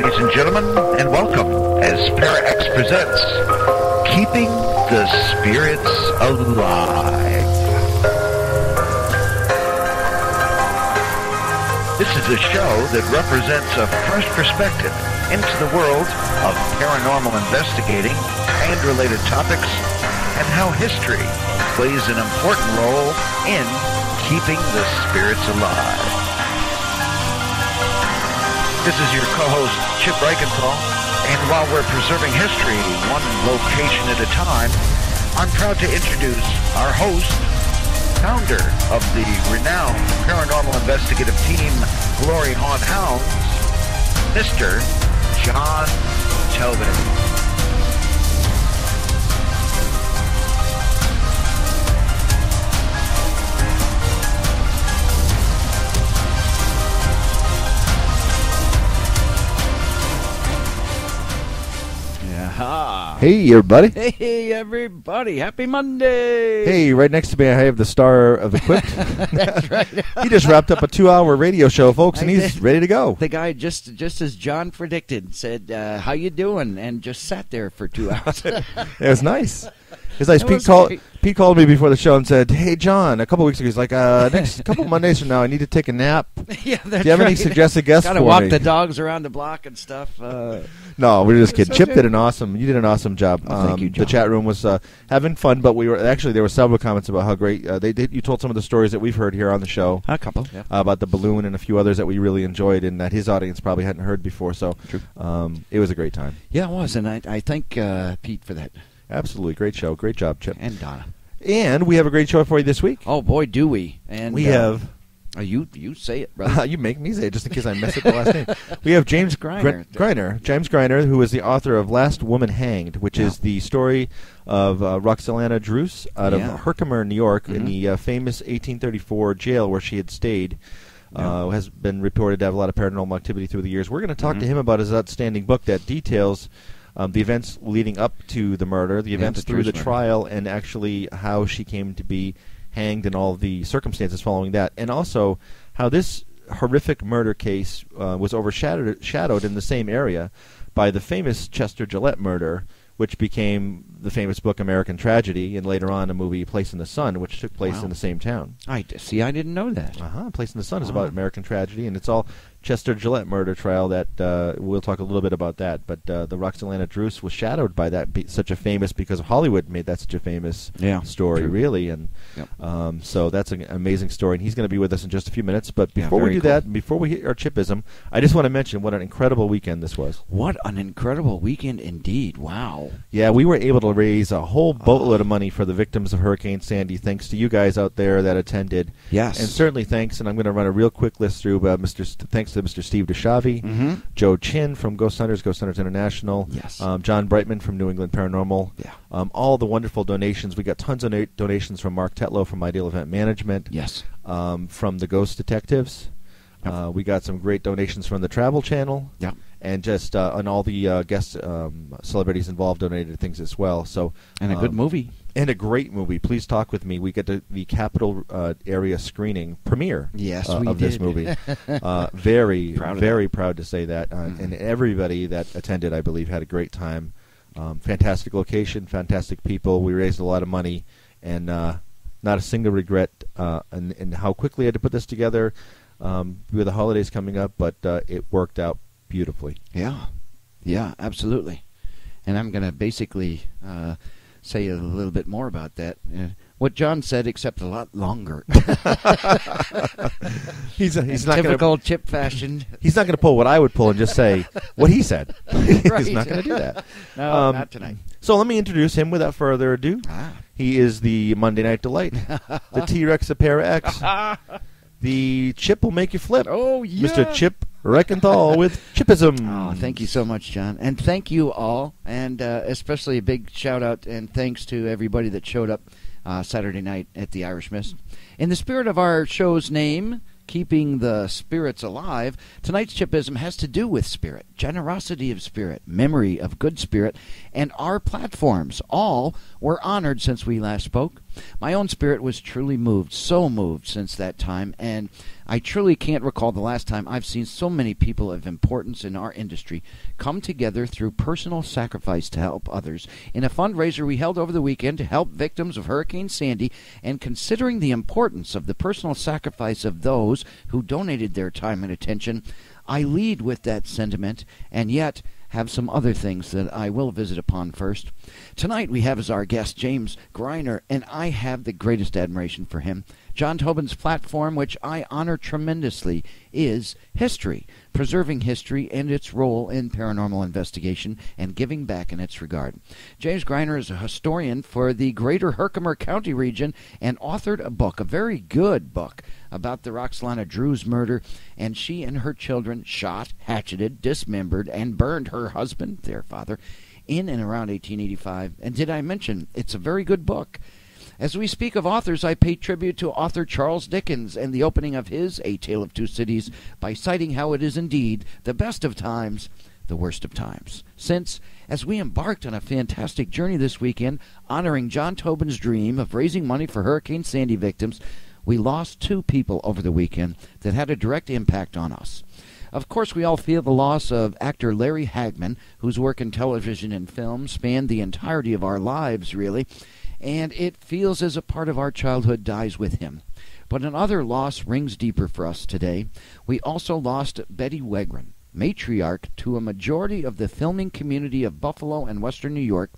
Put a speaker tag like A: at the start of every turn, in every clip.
A: ladies and gentlemen, and welcome as Para-X presents Keeping the Spirits Alive. This is a show that represents a fresh perspective into the world of paranormal investigating and related topics, and how history plays an important role in keeping the spirits alive. This is your co-host, Chip Reichenthal, and while we're preserving history one location at a time, I'm proud to introduce our host, founder of the renowned paranormal investigative team, Glory Haunt Hounds, Mr. John Telvin.
B: Hey, everybody.
C: Hey, everybody. Happy Monday.
B: Hey, right next to me I have the star of Equipped.
C: That's right.
B: He just wrapped up a 2-hour radio show, folks, and he's ready to go.
C: The guy, just as John predicted, said, how you doing? And just sat there for 2 hours.
B: It was nice. It's nice. Pete called me before the show and said, hey, John, a couple weeks ago, he's like, next couple Mondays from now, I need to take a nap.
C: Yeah, that's right.
B: Do you have any suggested guests for me?
C: Gotta walk the dogs around the block and stuff.
B: No, we're just kidding.
C: So
B: Chip did an awesome job.
C: Thank you, John.
B: The chat room was having fun, but there were several comments about how great they did. You told some of the stories that we've heard here on the show.
C: A couple, yeah.
B: About the balloon and a few others that we really enjoyed and that his audience probably hadn't heard before. So it was a great time.
C: Yeah, it was, and I thank Pete for that.
B: Absolutely. Great show. Great job, Chip.
C: And Donna.
B: And we have a great show for you this week.
C: Oh, boy, do we. And
B: we have...
C: You say it, brother.
B: You make me say it just in case I mess up the last name. We have James
C: Greiner.
B: James Greiner, who is the author of Last Woman Hanged, which is the story of Roxalana Druce out of Herkimer, New York, in the famous 1834 jail where she had stayed. Has been reported to have a lot of paranormal activity through the years. We're going to talk to him about his outstanding book that details the events leading up to the murder, the events through the trial, and actually how she came to be hanged and all the circumstances following that, and also how this horrific murder case was overshadowed in the same area by the famous Chester Gillette murder, which became the famous book American Tragedy, and later on a movie Place in the Sun, which took place in the same town.
C: I didn't know that.
B: Place in the Sun is about American tragedy, and it's all Chester Gillette murder trial. That we'll talk a little bit about that. But the Roxalana Druce was shadowed by that, such a famous, because Hollywood made that such a famous story, really. And so that's an amazing story. And he's going to be with us in just a few minutes. But before we do that, before we hit our Chipism, I just want to mention what an incredible weekend this was.
C: What an incredible weekend indeed! Wow.
B: Yeah, we were able to raise a whole boatload of money for the victims of Hurricane Sandy, thanks to you guys out there that attended.
C: Yes.
B: And certainly thanks, and I'm going to run a real quick list through, thanks to Mr. Steve DeShavi, Joe Chin from Ghost Hunters International, John Brightman from New England Paranormal, all the wonderful donations. We got tons of donations from Mark Tetlow from Ideal Event Management, from the Ghost Detectives. We got some great donations from the Travel Channel, and just and all the guest celebrities involved donated things as well. So
C: and a good movie.
B: And a great movie. Please talk with me. We get the Capital area screening premiere of this movie. Very proud to say that. And everybody that attended, I believe, had a great time. Fantastic location, fantastic people. We raised a lot of money, and not a single regret in how quickly I had to put this together with the holidays coming up, but it worked out beautifully.
C: Yeah, absolutely. And I'm going to basically say a little bit more about that. What John said, except a lot longer.
B: he's not
C: typical Chip fashion.
B: He's not going to pull what I would pull and just say what he said. He's not going to do that.
C: No, not tonight.
B: So let me introduce him without further ado. He is the Monday Night Delight, the T-Rex of Para-X. The Chip will make you flip.
C: Oh, yeah.
B: Mr. Chip Reichenthal with Chipism.
C: Oh, thank you so much, John. And thank you all. And especially a big shout-out and thanks to everybody that showed up Saturday night at the Irish Mist. In the spirit of our show's name, Keeping the Spirits Alive, tonight's Chipism has to do with spirit, generosity of spirit, memory of good spirit, and our platforms. All were honored since we last spoke. My own spirit was truly moved, so moved since that time, and I truly can't recall the last time I've seen so many people of importance in our industry come together through personal sacrifice to help others in a fundraiser we held over the weekend to help victims of Hurricane Sandy. And considering the importance of the personal sacrifice of those who donated their time and attention, I lead with that sentiment, and yet have some other things that I will visit upon first. Tonight we have as our guest James Greiner, and I have the greatest admiration for him. John Tobin's platform, which I honor tremendously, is history, preserving history and its role in paranormal investigation and giving back in its regard. James Greiner is a historian for the greater Herkimer County region and authored a book, a very good book, about the Roxalana Drews murder, and she and her children shot, hatcheted, dismembered, and burned her husband, their father, in and around 1885. And did I mention, it's a very good book. As we speak of authors, I pay tribute to author Charles Dickens and the opening of his A Tale of Two Cities by citing how it is indeed the best of times, the worst of times. Since, as we embarked on a fantastic journey this weekend, honoring John Tobin's dream of raising money for Hurricane Sandy victims, we lost two people over the weekend that had a direct impact on us. Of course, we all feel the loss of actor Larry Hagman, whose work in television and film spanned the entirety of our lives, really, and it feels as a part of our childhood dies with him. But another loss rings deeper for us today. We also lost Betty Wegrin, matriarch to a majority of the filming community of Buffalo and Western New York.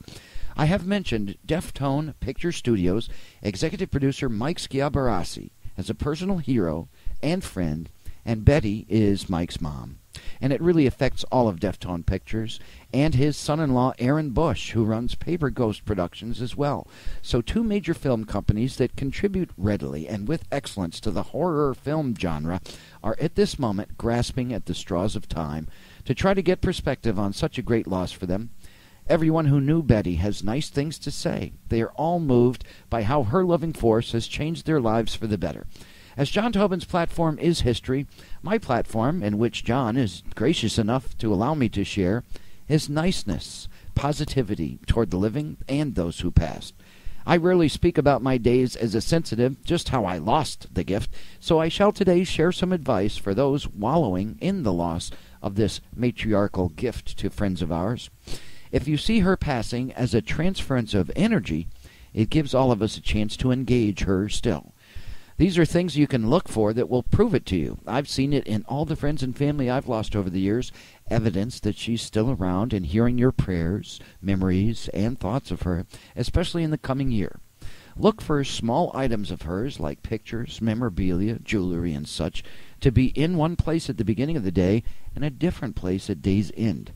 C: I have mentioned Deftone Picture Studios executive producer Mike Schiabarassi as a personal hero and friend, and Betty is Mike's mom. And it really affects all of Deftone Pictures, and his son-in-law Aaron Bush, who runs Paper Ghost Productions as well. So two major film companies that contribute readily and with excellence to the horror film genre are at this moment grasping at the straws of time to try to get perspective on such a great loss for them. Everyone who knew Betty has nice things to say. They are all moved by how her loving force has changed their lives for the better. As John Tobin's platform is history, my platform, in which John is gracious enough to allow me to share, is niceness, positivity toward the living and those who passed. I rarely speak about my days as a sensitive, just how I lost the gift, so I shall today share some advice for those wallowing in the loss of this matriarchal gift to friends of ours. If you see her passing as a transference of energy, it gives all of us a chance to engage her still. These are things you can look for that will prove it to you. I've seen it in all the friends and family I've lost over the years, evidence that she's still around and hearing your prayers, memories, and thoughts of her, especially in the coming year. Look for small items of hers like pictures, memorabilia, jewelry, and such to be in one place at the beginning of the day and a different place at day's end.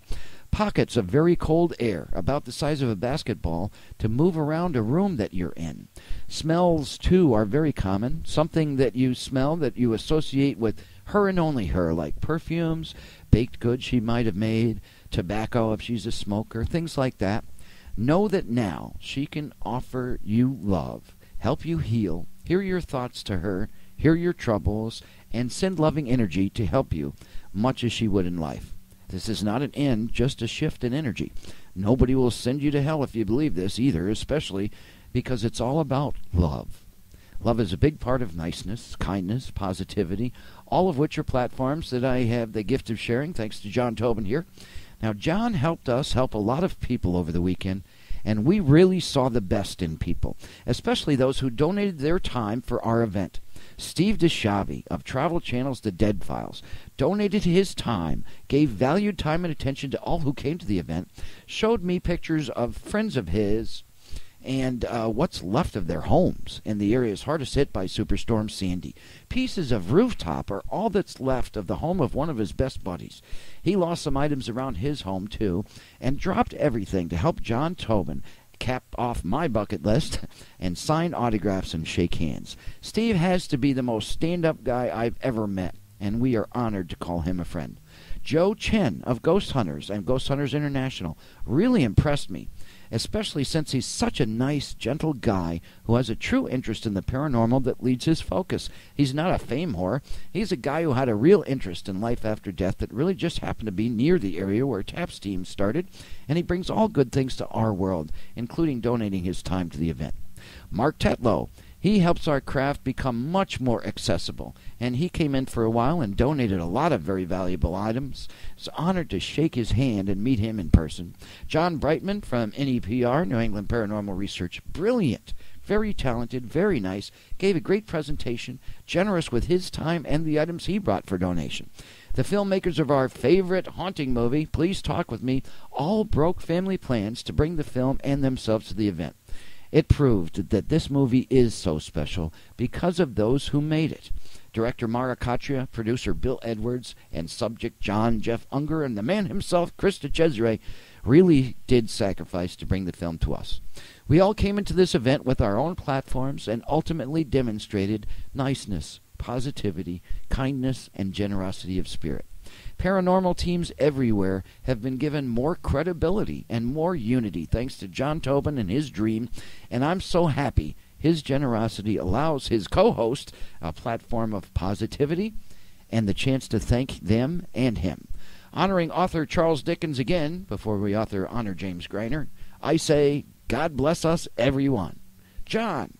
C: Pockets of very cold air, about the size of a basketball, to move around a room that you're in. Smells, too, are very common. Something that you smell that you associate with her and only her, like perfumes, baked goods she might have made, tobacco if she's a smoker, things like that. Know that now she can offer you love, help you heal, hear your thoughts to her, hear your troubles, and send loving energy to help you, much as she would in life. This is not an end, just a shift in energy. Nobody will send you to hell if you believe this either, especially because it's all about love. Love is a big part of niceness, kindness, positivity, all of which are platforms that I have the gift of sharing, thanks to John Tobin here. Now, John helped us help a lot of people over the weekend, and we really saw the best in people, especially those who donated their time for our event. Steve DeShavi of Travel Channel's The Dead Files donated his time, gave valued time and attention to all who came to the event, showed me pictures of friends of his and what's left of their homes in the areas hardest hit by Superstorm Sandy. Pieces of rooftop are all that's left of the home of one of his best buddies. He lost some items around his home, too, and dropped everything to help John Tobin cap off my bucket list and sign autographs and shake hands. Steve has to be the most stand-up guy I've ever met, and we are honored to call him a friend. Joe Chen of Ghost Hunters and Ghost Hunters International really impressed me, especially since he's such a nice, gentle guy who has a true interest in the paranormal that leads his focus. He's not a fame whore. He's a guy who had a real interest in life after death that really just happened to be near the area where TAP's team started, and he brings all good things to our world, including donating his time to the event. Mark Tetlow, he helps our craft become much more accessible, and he came in for a while and donated a lot of very valuable items. It's honored to shake his hand and meet him in person. John Brightman from NEPR, New England Paranormal Research, brilliant, very talented, very nice, gave a great presentation, generous with his time and the items he brought for donation. The filmmakers of our favorite haunting movie, Please Talk With Me, all broke family plans to bring the film and themselves to the event. It proved that this movie is so special because of those who made it. Director Mara Katria, producer Bill Edwards, and subject John Jeff Unger, and the man himself, Chris DeCesare, really did sacrifice to bring the film to us. We all came into this event with our own platforms and ultimately demonstrated niceness, positivity, kindness, and generosity of spirit. Paranormal teams everywhere have been given more credibility and more unity thanks to John Tobin and his dream, and I'm so happy his generosity allows his co-host a platform of positivity and the chance to thank them and him. Honoring author Charles Dickens again, before we honor James Greiner, I say, God bless us, everyone. John.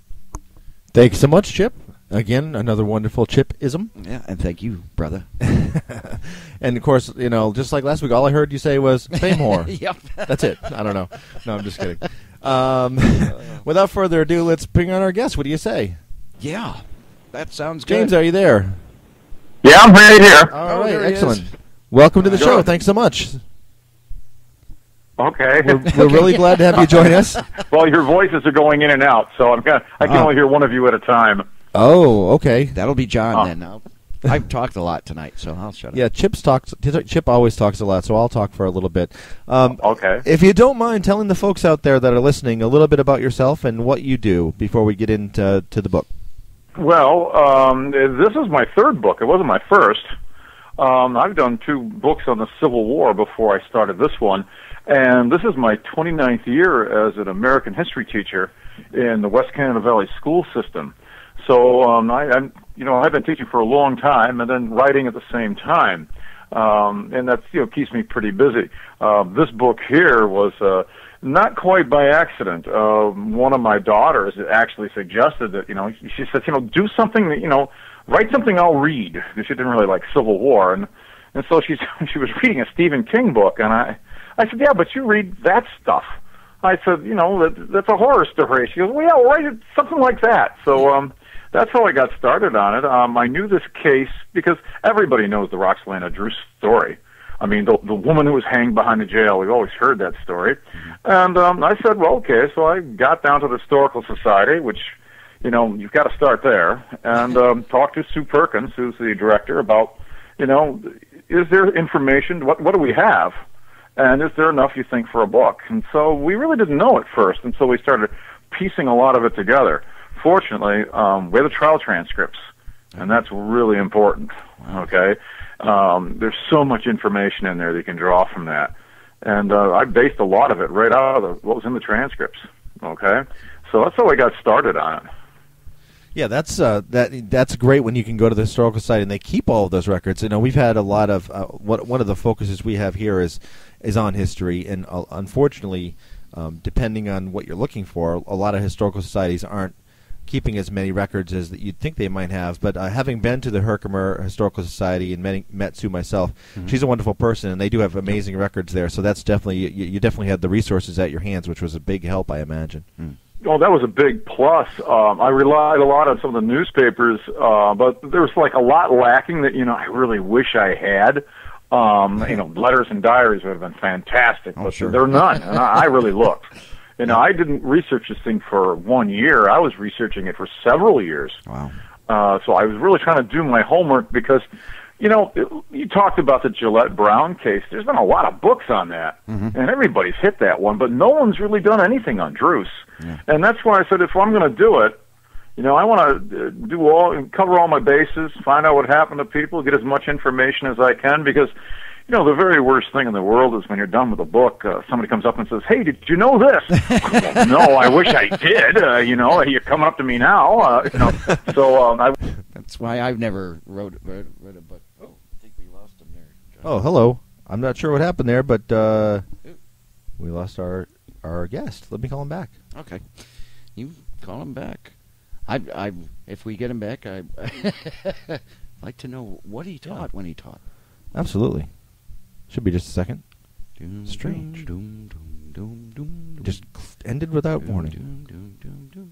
B: Thanks so much, Chip. Again, another wonderful Chip-ism.
C: Yeah, and thank you, brother.
B: And, of course, just like last week, all I heard you say was fame whore.
C: Yep.
B: That's it. I don't know. No, I'm just kidding. Without further ado, let's bring on our guest. What do you say?
C: Yeah, that sounds good.
B: James, are you there?
D: Yeah, I'm right here.
B: All right, excellent. Welcome to the show. Thanks so much.
D: Okay.
B: We're really glad to have you join us.
D: Well, your voices are going in and out, so I can only hear one of you at a time.
B: Oh, okay.
C: That'll be John then. I've talked a lot tonight, so I'll shut up.
B: Yeah, Chip always talks a lot, so I'll talk for a little bit.
D: Okay.
B: If you don't mind telling the folks out there that are listening a little bit about yourself and what you do before we get into the book.
D: Well, this is my third book. It wasn't my first. I've done 2 books on the Civil War before I started this one, and this is my 29th year as an American history teacher in the West Canada Valley school system. So I've been teaching for a long time and then writing at the same time, and that keeps me pretty busy. This book here was not quite by accident. One of my daughters actually suggested that she said do something that write something I'll read, because she didn't really like Civil War, and so she was reading a Stephen King book, and I said, yeah, but you read that stuff. I said, that's a horror story. She goes, well, yeah, write something like that. So that's how I got started on it. I knew this case because everybody knows the Roxalana Druce story. I mean, the woman who was hanged behind the jail, we've always heard that story. And I said, well, okay, so I got down to the Historical Society, which, you've got to start there, and talked to Sue Perkins, who's the director, about, is there information, what do we have? And is there enough, you think, for a book? And so we really didn't know at first, and so we started piecing a lot of it together. Fortunately, we have the trial transcripts, and that's really important, okay? There's so much information in there that you can draw from that. And I based a lot of it right out of what was in the transcripts, okay? So that's how I got started on it.
B: Yeah, that's great when you can go to the Historical Society and they keep all of those records. We've had a lot of one of the focuses we have here is on history, and unfortunately, depending on what you're looking for, a lot of historical societies aren't keeping as many records as that you'd think they might have. But having been to the Herkimer Historical Society and met Sue myself, she's a wonderful person, and they do have amazing records there. So that's definitely you definitely had the resources at your hands, which was a big help, I imagine.
D: Oh, that was a big plus. I relied a lot on some of the newspapers, but there was a lot lacking that I really wish I had. Letters and diaries would have been fantastic, but there are none. And I really looked. I didn't research this thing for 1 year. I was researching it for several years.
C: Wow.
D: So I was really trying to do my homework because, you talked about the Gillette Brown case. There's been a lot of books on that, and everybody's hit that one, but no one's really done anything on Druce. Yeah. And that's why I said, if I'm going to do it, I want to cover all my bases, find out what happened to people, get as much information as I can, because the very worst thing in the world is when you're done with a book, somebody comes up and says, hey, did you know this? Well, no, I wish I did. You're coming up to me now.
C: That's why I've never read a book. Oh, I think we lost him there, John.
B: Oh, hello. I'm not sure what happened there, but we lost our guest. Let me call him back.
C: Okay. You Call him back. If we get him back, I'd like to know what he taught when he taught.
B: Absolutely. Should be just a second. Strange. Just ended without warning.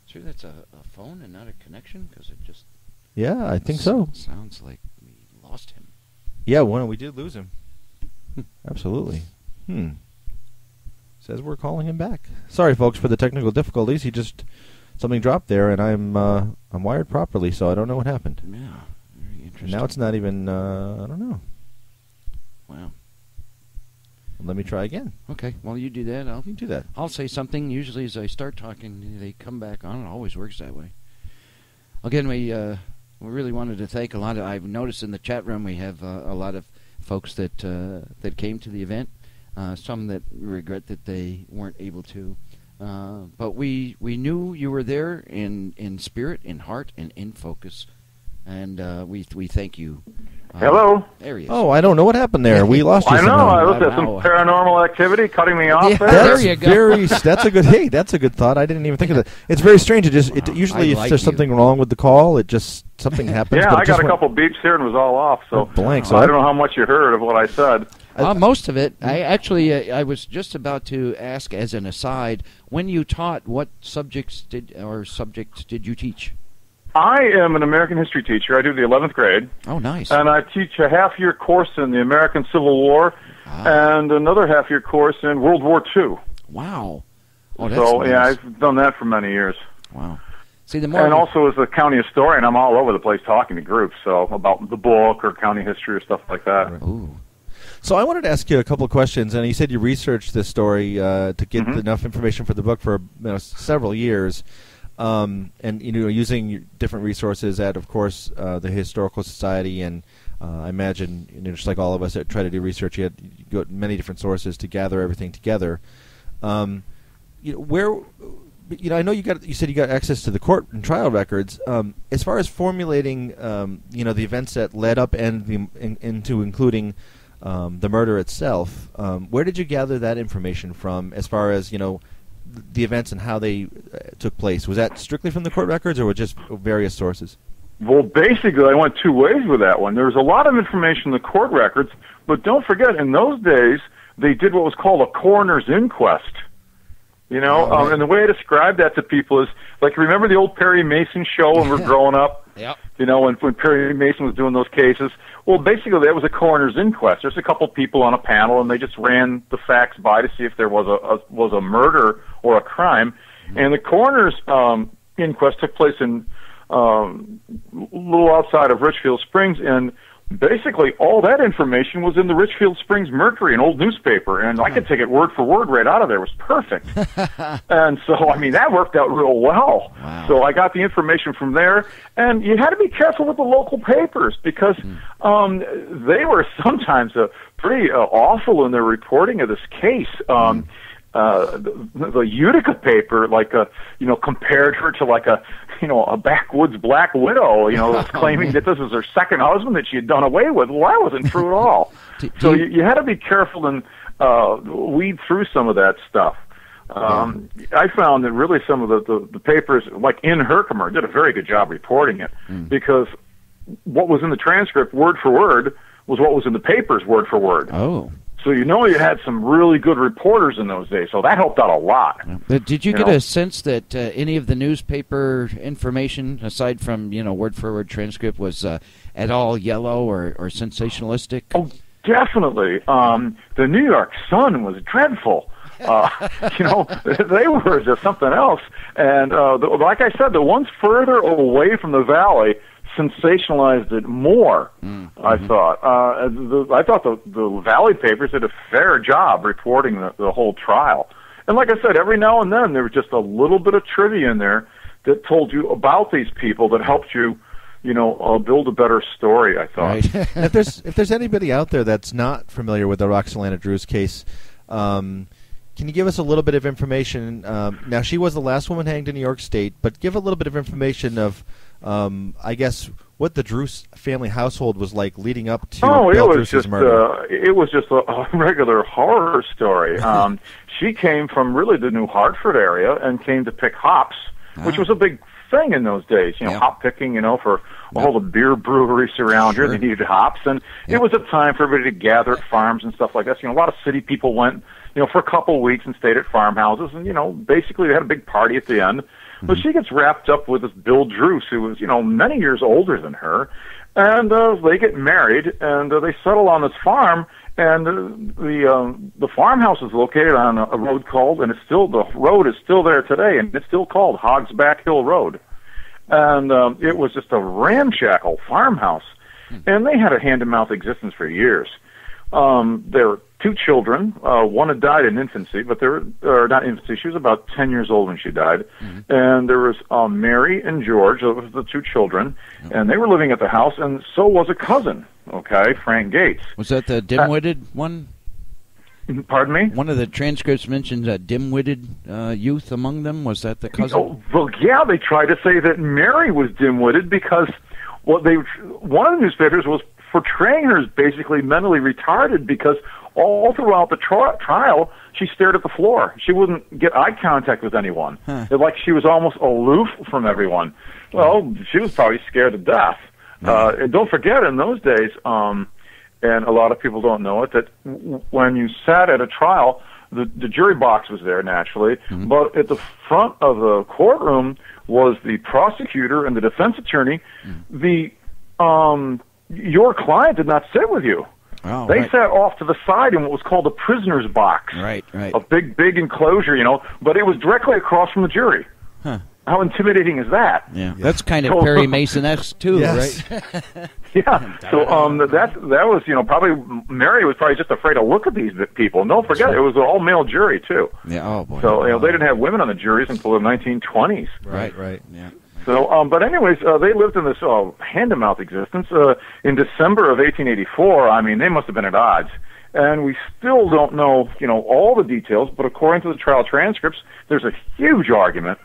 C: Sure that's a phone and not a connection? Because it just...
B: Yeah, I think so.
C: Sounds like we lost him.
B: Yeah, we did lose him. Absolutely. Says we're calling him back. Sorry, folks, for the technical difficulties. Something dropped there, and I'm wired properly, so I don't know what happened.
C: Yeah, very interesting.
B: Now it's not even, I don't know.
C: Wow.
B: Let me try again.
C: Okay, well, you do that.
B: You do that.
C: I'll say something. Usually as I start talking, they come back on. It always works that way. Again, we really wanted to thank a lot of... I've noticed in the chat room we have a lot of folks that came to the event. Some that regret that they weren't able to. But we knew you were there in spirit, in heart, and in focus. And we thank you.
D: Hello.
C: There he is.
B: Oh, I don't know what happened there. We lost you.
D: I know.
B: somehow.
D: I looked at some paranormal activity cutting me off there.
C: There you go.
B: That's a good. Hey, that's a good thought. I didn't even think of that. It's very strange. Usually, if there's something wrong with the call, something happens.
D: Yeah,
B: but
D: I got a couple beeps here and it was all off. So
B: blank.
D: So I don't know how much you heard of what I said.
C: Most of it. I was just about to ask, as an aside, when you taught, what subjects did you teach?
D: I am an American history teacher. I do the 11th grade.
C: Oh, nice.
D: And I teach a half-year course in the American Civil War and another half-year course in World War II.
C: Wow. Oh, that's
D: so,
C: nice.
D: yeah, I've done that for many years.
C: Wow. See,
D: and also as a county historian, I'm all over the place talking to groups, so about the book or county history or stuff like that.
B: Right. Ooh. So I wanted to ask you a couple of questions, and you said you researched this story to get enough information for the book for several years. And using different resources at, of course, the Historical Society, and I imagine, just like all of us that try to do research, you go to many different sources to gather everything together. I know you said you got access to the court and trial records. As far as formulating, the events that led up into including the murder itself, where did you gather that information from? As far as the events and how they took place, was that strictly from the court records, or were just various sources?
D: Well, basically, I went two ways with that one. There was a lot of information in the court records, but don't forget, in those days, they did what was called a coroner's inquest. And the way I describe that to people is, like, remember the old Perry Mason show when we were growing up?
C: Yep.
D: When Perry Mason was doing those cases? Well, basically, that was a coroner's inquest. There's a couple people on a panel, and they just ran the facts by to see if there was a murder or a crime. And the coroner's inquest took place in a little outside of Richfield Springs, and basically all that information was in the Richfield Springs Mercury, an old newspaper, and I could take it word for word right out of there. It was perfect. And so, that worked out real well.
C: Wow.
D: So I got the information from there, and you had to be careful with the local papers because they were sometimes pretty awful in their reporting of this case. The Utica paper, compared her to a backwoods black widow, claiming that this is her second husband that she had done away with. Well, that wasn't true at all. So you had to be careful and weed through some of that stuff. I found that really some of the papers, like in Herkimer, did a very good job reporting it because what was in the transcript word for word was what was in the papers word for word.
C: Oh.
D: So you had some really good reporters in those days, so that helped out a lot.
C: Did you get a sense that any of the newspaper information, aside from word-for-word transcript, was at all yellow or sensationalistic?
D: Oh, definitely. The New York Sun was dreadful. They were just something else. And like I said, the ones further away from the valley sensationalized it more. I thought. I thought the Valley papers did a fair job reporting the whole trial. And like I said, every now and then there was just a little bit of trivia in there that told you about these people that helped you, build a better story. I thought.
B: Right. if there's anybody out there that's not familiar with the Roxalana Drews case, can you give us a little bit of information? Now, she was the last woman hanged in New York State, but give a little bit of information of, I guess, what the Drews family household was like leading up to Bill Drews' murder.
D: It was just a regular horror story. She came from really the New Hartford area and came to pick hops which was a big thing in those days. Hop picking, for all the beer breweries around here. They needed hops, and it was a time for everybody to gather at farms and stuff like that. A lot of city people went, for a couple of weeks and stayed at farmhouses, and, basically they had a big party at the end. But she gets wrapped up with this Bill Druce, who was, many years older than her, and they get married, and they settle on this farm, and the farmhouse is located on a road called, and the road is still there today, and it's still called Hogsback Hill Road. And it was just a ramshackle farmhouse, and they had a hand-to-mouth existence for years. There were 2 children. One had died in infancy, but not infancy. She was about 10 years old when she died. And there was Mary and George, those were the 2 children, and they were living at the house, and so was a cousin, Frank Gates.
C: Was that the dim-witted one?
D: Pardon me?
C: One of the transcripts mentions a dim-witted youth among them. Was that the cousin?
D: Oh, well, yeah, they tried to say that Mary was dim-witted because one of the newspapers was portraying her as basically mentally retarded because all throughout the trial, she stared at the floor. She wouldn't get eye contact with anyone. Like she was almost aloof from everyone. Well, she was probably scared to death. And don't forget, in those days, and a lot of people don't know it, that when you sat at a trial, the jury box was there naturally, but at the front of the courtroom was the prosecutor and the defense attorney. Your client did not sit with you.
C: Oh,
D: they sat off to the side in what was called a prisoner's box.
C: Right.
D: A big enclosure, but it was directly across from the jury. How intimidating is that?
C: Yeah. That's kind of Perry Mason-esque too,
B: yes.
C: right?
D: Yeah. So that was probably Mary was probably just afraid to look at these people. And don't forget, it was an all-male jury too.
C: Yeah. Oh boy.
D: So they didn't have women on the juries until the 1920s.
B: Right.
C: Yeah.
D: So, but anyways, they lived in this hand-to-mouth existence. In December of 1884, I mean, they must have been at odds. And we still don't know, all the details, but according to the trial transcripts, there's a huge argument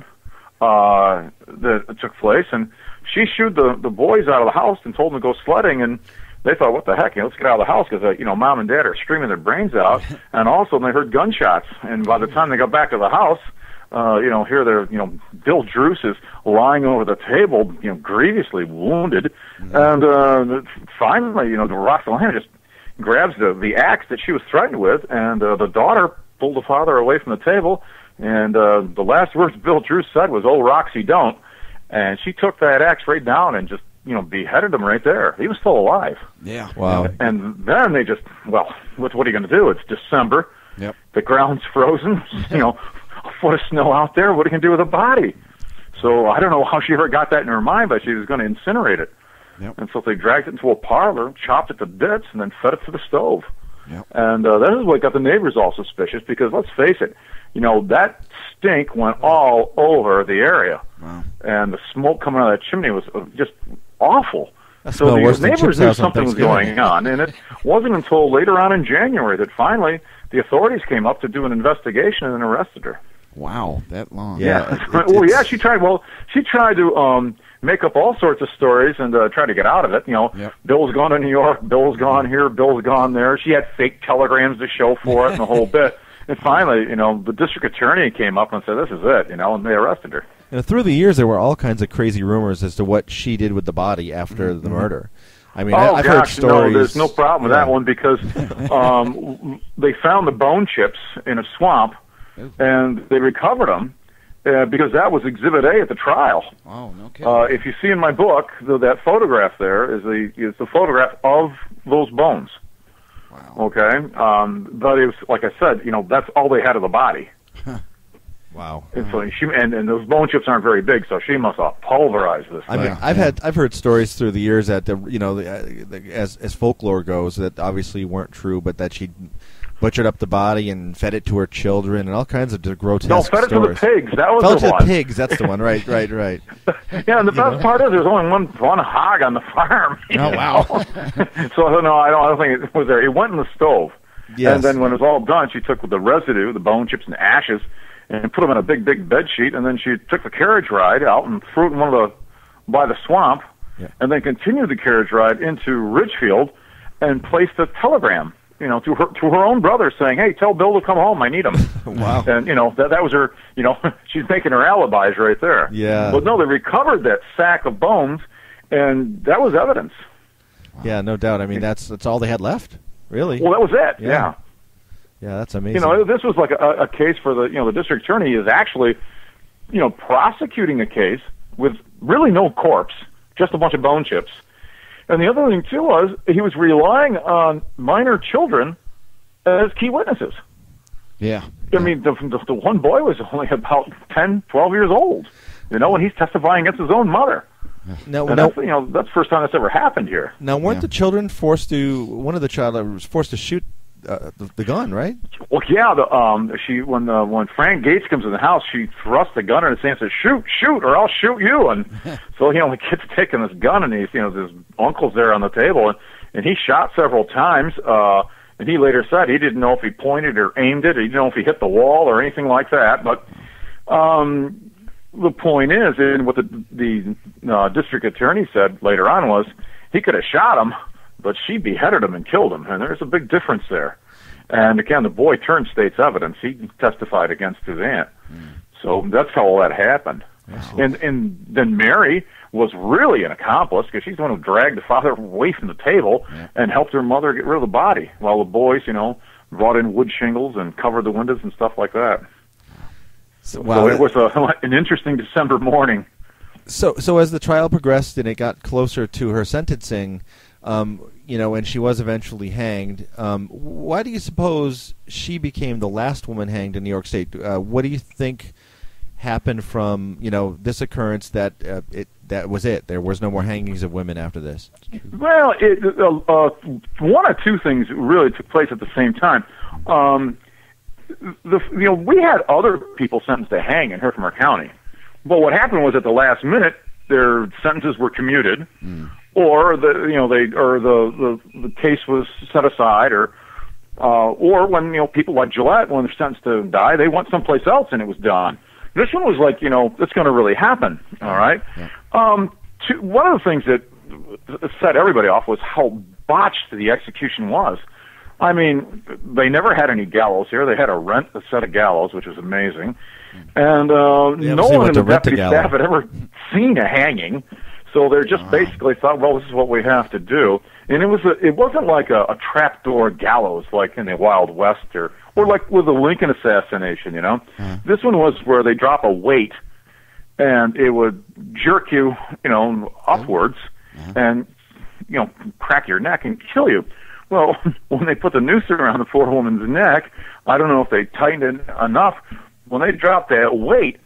D: that took place, and she shooed the boys out of the house and told them to go sledding, and they thought, what the heck, let's get out of the house, because, Mom and Dad are screaming their brains out, and also they heard gunshots, and by the time they got back to the house, here they're, Bill Druce is lying over the table, grievously wounded, and finally, Roxalana just grabs the axe that she was threatened with, and the daughter pulled the father away from the table, and the last words Bill Druce said was, "Oh, Roxy, don't," and she took that axe right down and just, beheaded him right there. He was still alive.
C: Yeah.
B: Wow.
D: And then they just, what are you going to do? It's December.
C: Yep.
D: The ground's frozen. A foot of snow out there. What are you going to do with a body? So I don't know how she ever got that in her mind, but she was going to incinerate it.
C: Yep.
D: And so they dragged it into a parlor, chopped it to bits, and then fed it to the stove.
C: Yep.
D: And that is what got the neighbors all suspicious, because let's face it, that stink went all over the area.
C: Wow.
D: And the smoke coming out of that chimney was just awful.
B: So
D: the
B: neighbors
D: knew something was going on, and it wasn't until later on in January that finally the authorities came up to do an investigation and arrested her.
C: Wow, that long.
B: Yeah.
D: She tried. Well, she tried to make up all sorts of stories and try to get out of it.
C: Yep.
D: Bill's gone to New York, Bill's gone here, Bill's gone there. She had fake telegrams to show for it and the whole bit. And finally, the district attorney came up and said, "This is it," and they arrested her.
B: Through the years, there were all kinds of crazy rumors as to what she did with the body after the murder. I mean, I've heard stories.
D: No, there's no problem with that one, because they found the bone chips in a swamp, and they recovered them because that was Exhibit A at the trial.
C: Oh, no kidding.
D: If you see in my book, that photograph there is the photograph of those bones.
C: Wow.
D: Okay, but it was, like I said, that's all they had of the body.
B: Wow.
D: And so and those bone chips aren't very big, so she must have pulverized this.
B: I mean, I've heard stories through the years that as folklore goes, that obviously weren't true, but that she butchered up the body and fed it to her children and all kinds of grotesque stories.
D: No, fed it to the pigs. That was
B: fed
D: the
B: it
D: one.
B: to the pigs. That's the one. Right.
D: Yeah, and the best part is there's only one hog on the farm.
C: Oh, wow.
D: So no, I don't think it was there. It went in the stove.
B: Yes.
D: And then when it was all done, she took the residue, the bone chips and ashes, and put them in a big bed sheet, and then she took the carriage ride out and threw it by the swamp, and then continued the carriage ride into Ridgefield and placed a telegram to her own brother, saying, "Hey, tell Bill to come home. I need him."
B: Wow.
D: And that was her. She's making her alibis right there.
B: Yeah.
D: But no, they recovered that sack of bones, and that was evidence.
B: Yeah, no doubt. I mean, that's all they had left, really.
D: Well, that was it. Yeah.
B: Yeah, that's amazing.
D: This was like a case for the district attorney is actually, prosecuting a case with really no corpse, just a bunch of bone chips. And the other thing, too, was he was relying on minor children as key witnesses.
C: Yeah.
D: I mean, the one boy was only about 10, 12 years old, and he's testifying against his own mother.
B: No,
D: that's the first time that's ever happened here.
B: Now, weren't the children forced to? One of the child was forced to shoot the gun, right?
D: Well, yeah. When Frank Gates comes in the house, she thrusts the gun in his hand and says, "Shoot, or I'll shoot you." And so the kid's taking this gun, and his uncle's there on the table, and he shot several times. And he later said he didn't know if he pointed or aimed it, or he didn't know if he hit the wall or anything like that. But the point is, and what the district attorney said later on was, he could have shot him, but she beheaded him and killed him, and there's a big difference there. And again, the boy turned state's evidence. He testified against his aunt. So that's how all that happened. Wow. And then Mary was really an accomplice, because she's the one who dragged the father away from the table and helped her mother get rid of the body, while the boys, brought in wood shingles and covered the windows and stuff like that. So it was an interesting December morning.
B: So as the trial progressed and it got closer to her sentencing, and she was eventually hanged, why do you suppose she became the last woman hanged in New York State? What do you think happened from this occurrence that was it? There was no more hangings of women after this.
D: Well, one or two things really took place at the same time. We had other people sentenced to hang in Herkimer County, but what happened was at the last minute their sentences were commuted, or the case was set aside, or when people like Gillette, when they're sentenced to die, they went someplace else and it was done. This one was like, it's going to really happen. All right. Yeah. One of the things that set everybody off was how botched the execution was. I mean, they never had any gallows here. They had to rent a set of gallows, which was amazing. And no one in the deputy staff had ever seen a hanging. So they just basically thought, well, this is what we have to do. And it wasn't like a trapdoor gallows like in the Wild West or like with the Lincoln assassination, This one was where they drop a weight and it would jerk you, upwards and, crack your neck and kill you. Well, when they put the noose around the poor woman's neck, I don't know if they tightened it enough. When they dropped that weight,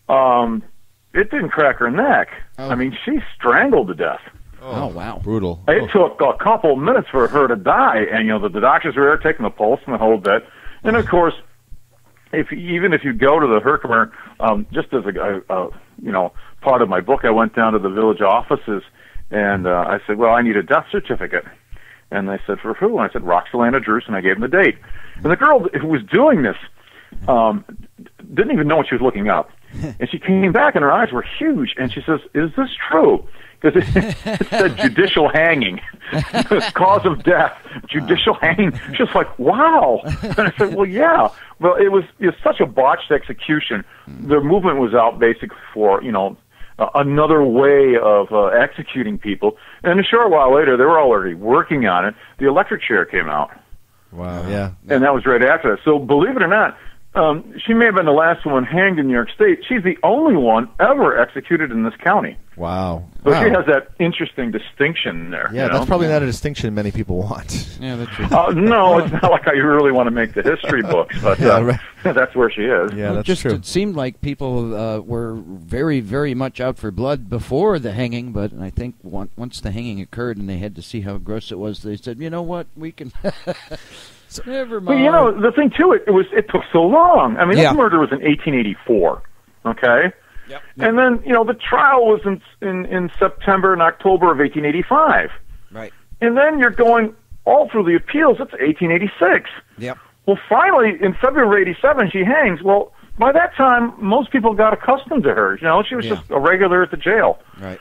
D: it didn't crack her neck. I mean, she strangled to death.
C: Oh, wow.
B: Brutal.
D: It took a couple of minutes for her to die, and, the doctors were there taking the pulse and the whole bit. And, of course, even if you go to the Herkimer, just as a part of my book, I went down to the village offices, and I said, well, I need a death certificate. And they said, for who? And I said, Roxalana Druce, and I gave them the date. And the girl who was doing this didn't even know what she was looking up. And she came back, and her eyes were huge, and she says, is this true? Because it said judicial hanging, cause of death, judicial hanging. She was like, wow. And I said, well, yeah. Well, it was such a botched execution. The movement was out basically for, another way of executing people. And a short while later, they were already working on it. The electric chair came out.
B: Wow, yeah.
D: And that was right after that. So believe it or not, she may have been the last one hanged in New York State. She's the only one ever executed in this county.
B: Wow.
D: So she has that interesting distinction there.
B: Yeah, that's probably not a distinction many people want.
C: Yeah, that's true.
D: No, it's not like I really want to make the history books, but that's where she is.
B: Yeah, that's true.
C: It seemed like people were very, very much out for blood before the hanging, but I think once the hanging occurred and they had to see how gross it was, they said, you know what, we can... So, never mind.
D: But the thing too, it took so long. I mean, this murder was in 1884. Okay. Yep. And then the trial was in September and October of 1885.
C: Right.
D: And then you're going all through the appeals. It's 1886.
C: Yep.
D: Well, finally, in February '87, she hangs. Well, by that time, most people got accustomed to her. She was just a regular at the jail.
C: Right.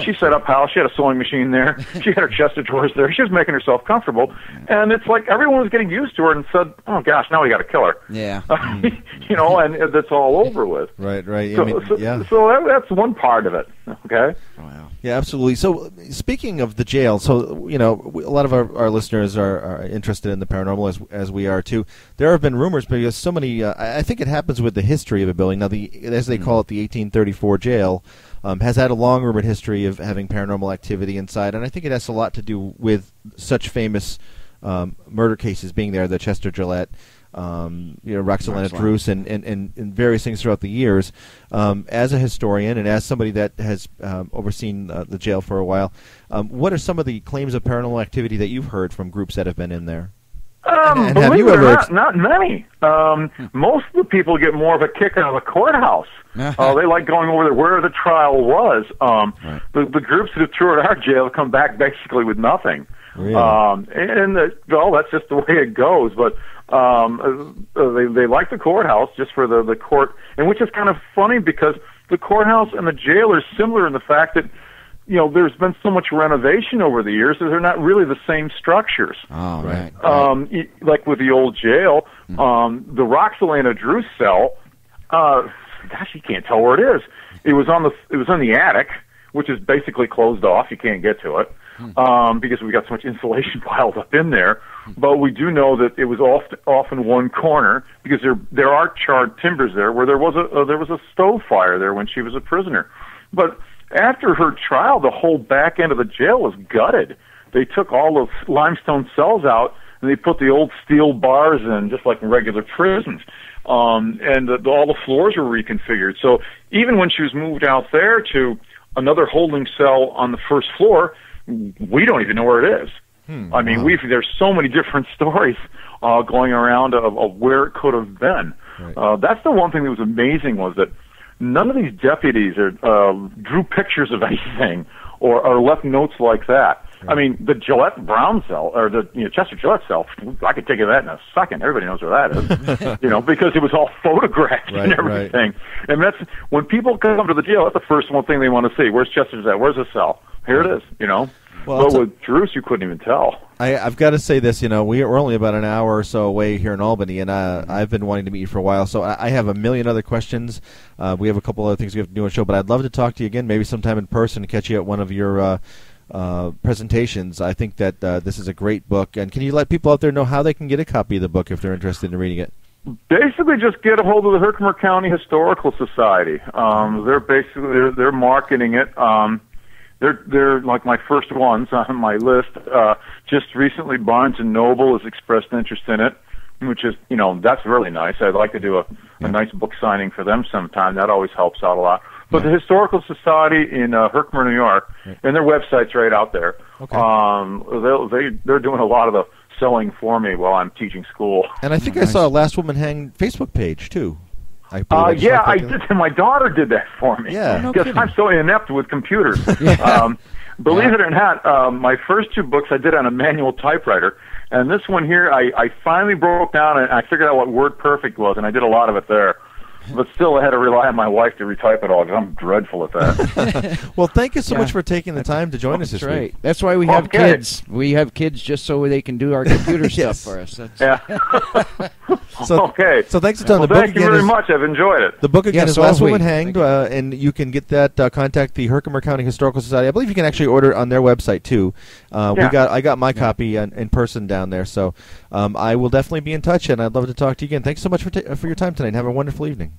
D: She set up house. She had a sewing machine there. She had her chest of drawers there. She was making herself comfortable. And it's like everyone was getting used to her and said, oh, gosh, now we got to kill her.
C: Yeah.
D: And that's all over with.
B: Right.
D: So that's one part of it, okay?
C: Wow.
B: Yeah, absolutely. So speaking of the jail, so, a lot of our listeners are interested in the paranormal as we are too. There have been rumors because so many, I think it happens with the history of a building. Now, as they call it, the 1834 jail has had a long rumored history of having paranormal activity inside, and I think it has a lot to do with such famous murder cases being there, the Chester Gillette, Roxalana Druce, and various things throughout the years. As a historian and as somebody that has overseen the jail for a while, what are some of the claims of paranormal activity that you've heard from groups that have been in there?
D: And have you ever? Not many. Most of the people get more of a kick out of the courthouse. They like going over there where the trial was. The groups that have toured our jail come back basically with nothing.
B: Really?
D: That's just the way it goes. But they like the courthouse just for the court, and which is kind of funny because the courthouse and the jail are similar in the fact that there's been so much renovation over the years that they're not really the same structures.
C: Oh, right.
D: Like with the old jail, the Roxalana Druce cell. Gosh, you can't tell where it is. It was in the attic, which is basically closed off. You can't get to it because we got so much insulation piled up in there. But we do know that it was off in one corner because there are charred timbers there where there was a stove fire there when she was a prisoner. But after her trial, the whole back end of the jail was gutted. They took all the limestone cells out and they put the old steel bars in, just like in regular prisons. All the floors were reconfigured. So even when she was moved out there to another holding cell on the first floor, we don't even know where it is. I mean, there's so many different stories going around of where it could have been. Right. That's the one thing that was amazing was that none of these deputies drew pictures of anything or left notes like that. Right. I mean, the Gillette Brown cell, or the Chester Gillette cell, I could take that in a second. Everybody knows where that is, because it was all photographed and everything. Right. And that's, when people come to the jail, that's the first one thing they want to see. Where's Chester's at? Where's the cell? Here it is, Well, but with Druce, you couldn't even tell.
B: I've got to say this, we're only about an hour or so away here in Albany, and I've been wanting to meet you for a while, so I have a million other questions. We have a couple other things we have to do on the show, but I'd love to talk to you again, maybe sometime in person, and catch you at one of your presentations. I think that this is a great book, and can you let people out there know how they can get a copy of the book if they're interested in reading it?
D: Basically, just get a hold of the Herkimer County Historical Society. They're marketing it. They're like my first ones on my list. Just recently, Barnes & Noble has expressed interest in it, which is, that's really nice. I'd like to do a nice book signing for them sometime. That always helps out a lot. But the Historical Society in Herkimer, New York, and their website's right out there. Okay. They're doing a lot of the selling for me while I'm teaching school.
B: And I think I saw a Last Woman Hanged Facebook page, too.
D: I did. My daughter did that for me.
B: Yeah,
D: because I'm so inept with computers. Believe it or not, my first two books I did on a manual typewriter, and this one here I finally broke down and I figured out what WordPerfect was, and I did a lot of it there. But still, I had to rely on my wife to retype it all because I'm dreadful at that.
B: Well, thank you so much for taking the time to join us this week.
C: That's why we have kids. We have kids just so they can do our computer stuff for us.
B: So thanks a ton.
D: Well, thank you very much. I've enjoyed it.
B: The book again is Last Woman Hanged, and you can get that. Contact the Herkimer County Historical Society. I believe you can actually order it on their website too. I got my copy in person down there, so I will definitely be in touch, and I'd love to talk to you again. Thanks so much for your time tonight. Have a wonderful evening.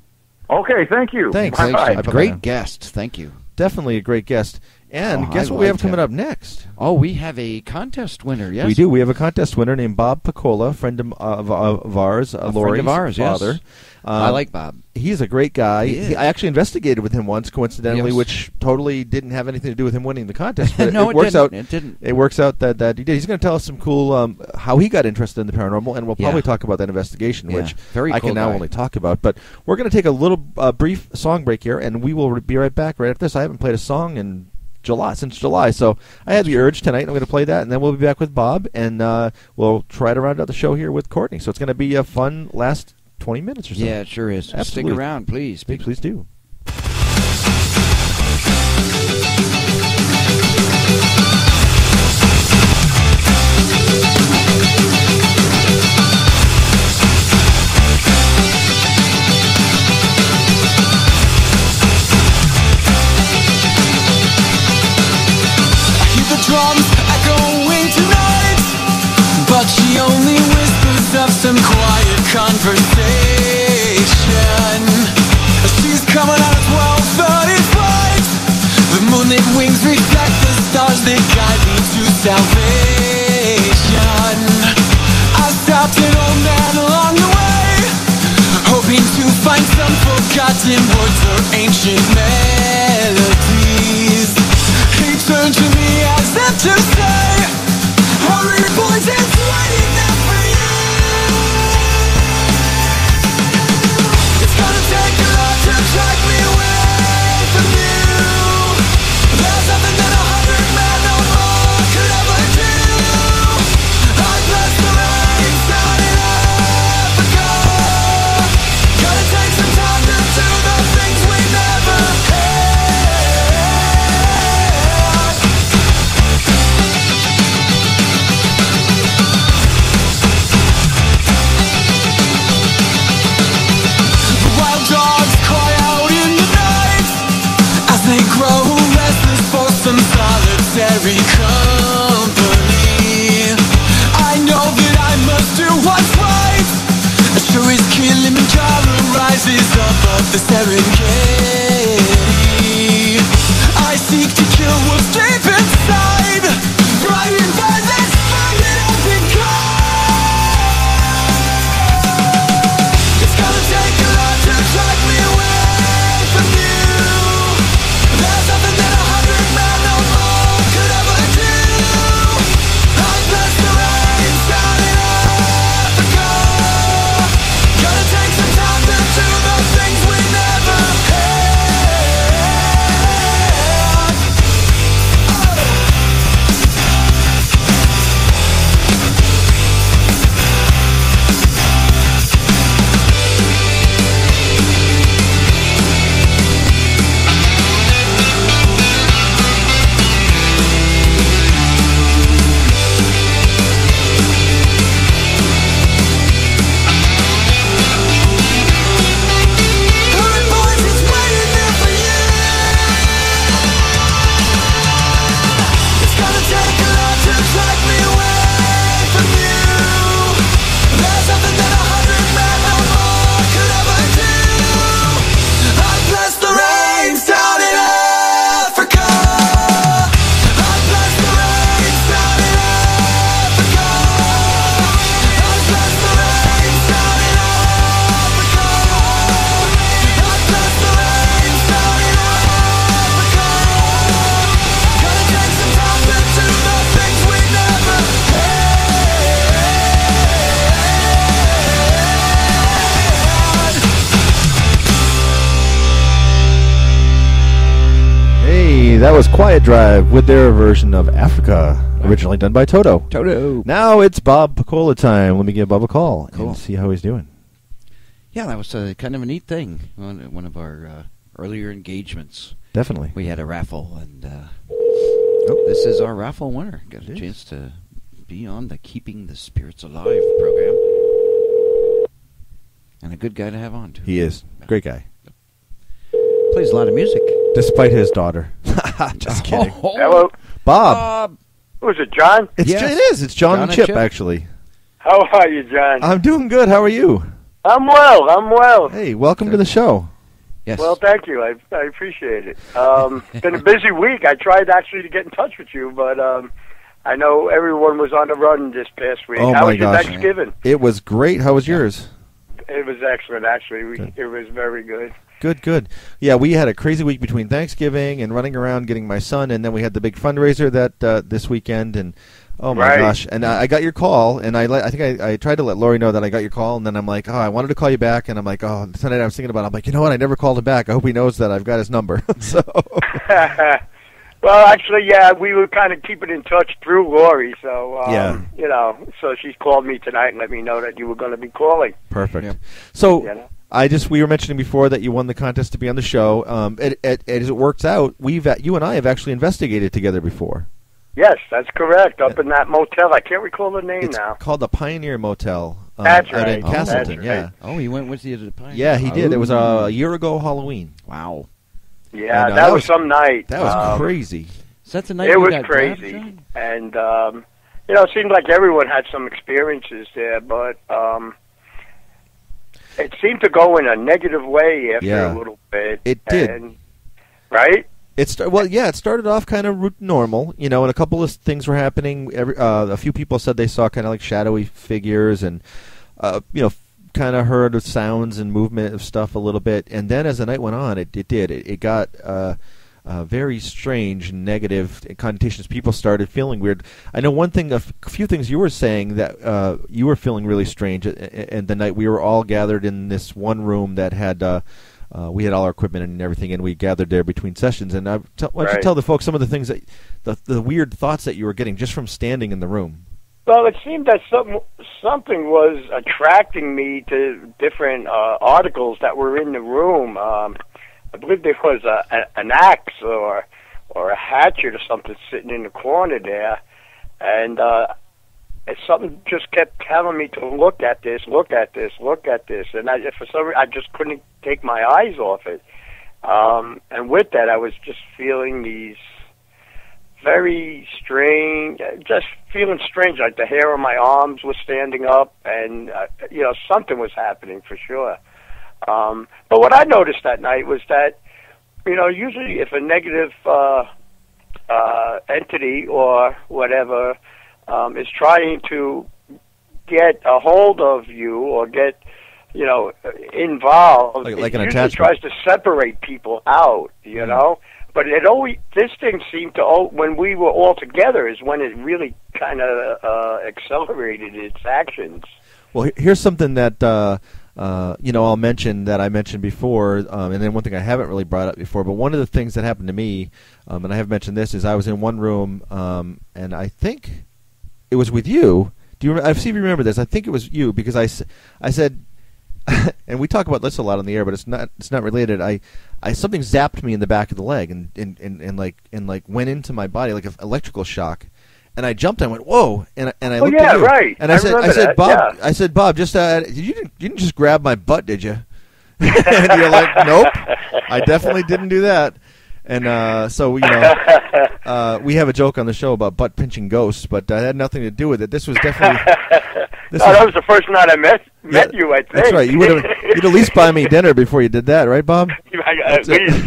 D: Okay, thank you.
B: Thanks.
C: A great guest. Thank you.
B: Definitely a great guest. And guess what we have coming up next?
C: Oh, we have a contest winner, yes?
B: We do. We have a contest winner named Bob Picola, friend of ours, Lori's father.
C: Yes. I like Bob.
B: He's a great guy. I actually investigated with him once, coincidentally, which totally didn't have anything to do with him winning the contest. But
C: No, it didn't.
B: It works out that he did. He's going to tell us some cool how he got interested in the paranormal, and we'll probably talk about that investigation, which I can now only talk about. But we're going to take a little brief song break here, and we will be right back right after this. I haven't played a song since July, so I had the urge tonight. I'm going to play that, and then we'll be back with Bob, and we'll try to round out the show here with Courtney. So it's going to be a fun last 20 minutes or so.
C: Yeah, it sure is.
B: Absolutely.
C: Stick around, please.
B: Please do.
E: conversation. She's coming out at 12:30 flight. The moonlit wings reflect the stars that guide me to salvation. I stopped an old man along the way, hoping to find some forgotten words or ancient melodies. He turned to me as if to say, hurry boys, it's waiting there for you. It's gonna take a lot to drag me away from you. There's nothing that 100 men or more could ever do. I bless the rains down in Africa. Gonna take some time to do the things we never had. The wild dogs cry out in the night as they grow restless for some solitary company. I know that I must do what's right, as sure as Kilimanjaro rises above the Serengeti. I seek to kill what's deep inside, frightened by this fire that has become. It's gonna take a lot to drag me away from you. There's nothing that 100 men or more could ever do. I bless the rains down in Africa. Gonna take some time to do the things we never had. Hurry boys, it's waiting there for you. It's gonna take a lot to drag me away from you. There's nothing that 100 men or more could ever do. I bless the rains down in Africa. I bless the rains down in Africa. I bless the rains down in Africa. I bless the rains down in Africa. Gonna take some time to do the things we never had.
B: Hey, that was Quiet Drive with their version of Africa, originally done by Toto.
C: Toto.
B: Now it's Bob Picola time. Let me give Bob a call
C: Cool.
B: and see how he's doing.
C: Yeah, that was kind of a neat thing. One of our earlier engagements.
B: Definitely.
C: We had a raffle, and this is our raffle winner. Got a chance to be on the Keeping the Spirits Alive program. And a good guy to have on, too.
B: He is. Great guy.
C: Plays a lot of music.
B: Despite his daughter. Just kidding.
F: Hello.
B: Bob.
F: Who is it, John?
B: It is. It's John and Chip, actually.
F: How are you, John?
B: I'm doing good. How are you?
F: I'm well.
B: Hey, welcome to the show.
C: Yes.
F: Well, thank you. I appreciate it. It's been a busy week. I tried actually to get in touch with you, but I know everyone was on the run this past week.
B: Oh,
F: How
B: my
F: was your
B: gosh.
F: Thanksgiving?
B: It was great. How was yours?
F: It was excellent, actually. It was very good.
B: Good. Yeah, we had a crazy week between Thanksgiving and running around getting my son, and then we had the big fundraiser that this weekend, and oh my gosh! And I got your call, and I think I tried to let Lori know that I got your call, and then I'm like, oh, I wanted to call you back, and I'm like, oh, tonight I was thinking about it. I'm like, you know what? I never called him back. I hope he knows that I've got his number. So.
F: Well, actually, yeah, we were kind of keeping in touch through Lori, so so she called me tonight and let me know that you were going to be calling.
B: Perfect.
F: Yeah.
B: So we were mentioning before that you won the contest to be on the show. As it works out, you and I have actually investigated together before.
F: Yes, that's correct. Up in that motel, I can't recall the name now.
B: It's called the Pioneer Motel.
F: That's
B: out in Castleton.
F: That's right.
C: Oh, he went with you to the Pioneer.
B: Yeah, he did. It was a year ago Halloween.
C: Wow.
F: Yeah, and, that was some night.
B: That was crazy.
C: Is that the night
F: it
C: you
F: was
C: got
F: crazy,
C: grabbed,
F: and it seemed like everyone had some experiences there. But it seemed to go in a negative way after a little bit.
B: It did.
F: Right?
B: It started off kind of normal, and a couple of things were happening. A few people said they saw kind of like shadowy figures and, kind of heard of sounds and movement of stuff a little bit. And then as the night went on, it got very strange, negative connotations. People started feeling weird. I know a few things you were saying that you were feeling really strange. And the night we were all gathered in this one room that had we had all our equipment and everything, and we gathered there between sessions. And why don't you tell the folks some of the things that the weird thoughts that you were getting just from standing in the room?
F: Well, it seemed that something was attracting me to different articles that were in the room. I believe there was an axe or a hatchet or something sitting in the corner there, and something just kept telling me to look at this, and for some reason I just couldn't take my eyes off it. And with that, I was just feeling these very strange, just feeling strange, like the hair on my arms was standing up, and something was happening for sure. But what I noticed that night was that, usually if a negative entity or whatever is trying to get a hold of you or get, involved,
B: like an
F: it usually
B: attachment.
F: tries to separate people out, know? But this thing seemed to, when we were all together is when it really kind of accelerated its actions.
B: Well, here's something that I'll mention that I mentioned before, and then one thing I haven't really brought up before. But one of the things that happened to me, and I have mentioned this, is I was in one room, and I think it was with you. I see if you remember this. I think it was you because I said, and we talk about this a lot on the air, but it's not related. Something zapped me in the back of the leg and went into my body like an electrical shock. And I jumped. I went, "Whoa!" And I looked at you.
F: Right.
B: And I said, "Bob."
F: Yeah.
B: I said, "Bob, just you didn't just grab my butt, did you?" And you're like, "Nope, I definitely didn't do that." And so we have a joke on the show about butt pinching ghosts, but that had nothing to do with it. This was definitely.
F: That was the first night I met you. I think
B: that's right. You'd at least buy me dinner before you did that, right, Bob?
F: At least.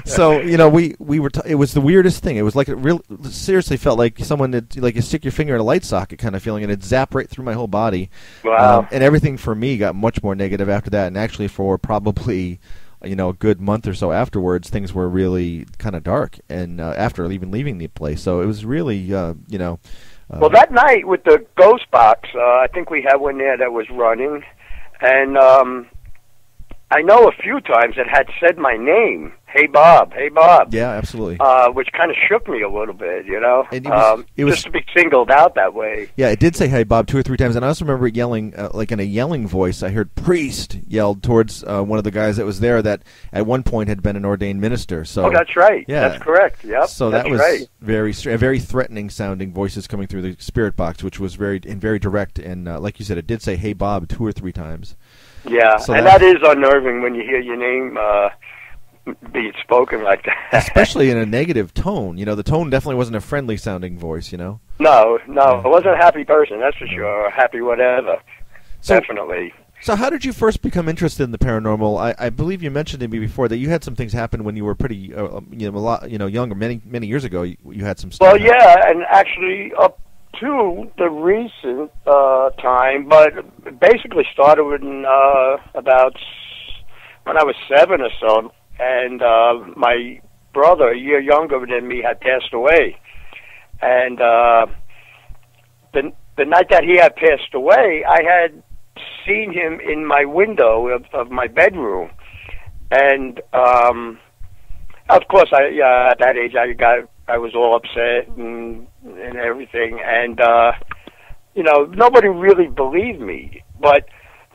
B: So we were. It was the weirdest thing. It was like it seriously felt like someone like you stick your finger in a light socket kind of feeling, and it zapped right through my whole body.
F: Wow.
B: And everything for me got much more negative after that, and actually for probably a good month or so afterwards, things were really kind of dark. And after even leaving the place, so it was really
F: well, that night with the ghost box, I think we had one there that was running, and I know a few times it had said my name, "Hey Bob, hey Bob."
B: Yeah, absolutely.
F: Which kind of shook me a little bit,
B: And it was
F: just to be singled out that way.
B: Yeah, it did say "Hey Bob" 2 or 3 times, and I also remember it yelling, like in a yelling voice. I heard "priest" yelled towards one of the guys that was there that at one point had been an ordained minister. So
F: that's right.
B: Yeah,
F: that's correct. Yep.
B: So
F: that's
B: that was
F: right.
B: very threatening sounding voices coming through the spirit box, which was very direct. And like you said, it did say "Hey Bob" 2 or 3 times.
F: Yeah,
B: so
F: and that is unnerving when you hear your name being spoken like that.
B: Especially in a negative tone. The tone definitely wasn't a friendly sounding voice,
F: No, it wasn't a happy person, that's for sure, or happy whatever. Definitely.
B: So how did you first become interested in the paranormal? I believe you mentioned to me before that you had some things happen when you were pretty, a lot, younger, many years ago. You had some stuff.
F: Well, yeah, and actually up to the recent time, but basically started in about when I was 7 or so, and my brother, a year younger than me, had passed away, and the night that he had passed away, I had seen him in my window of my bedroom, and of course, at that age, I was all upset and everything, and nobody really believed me, but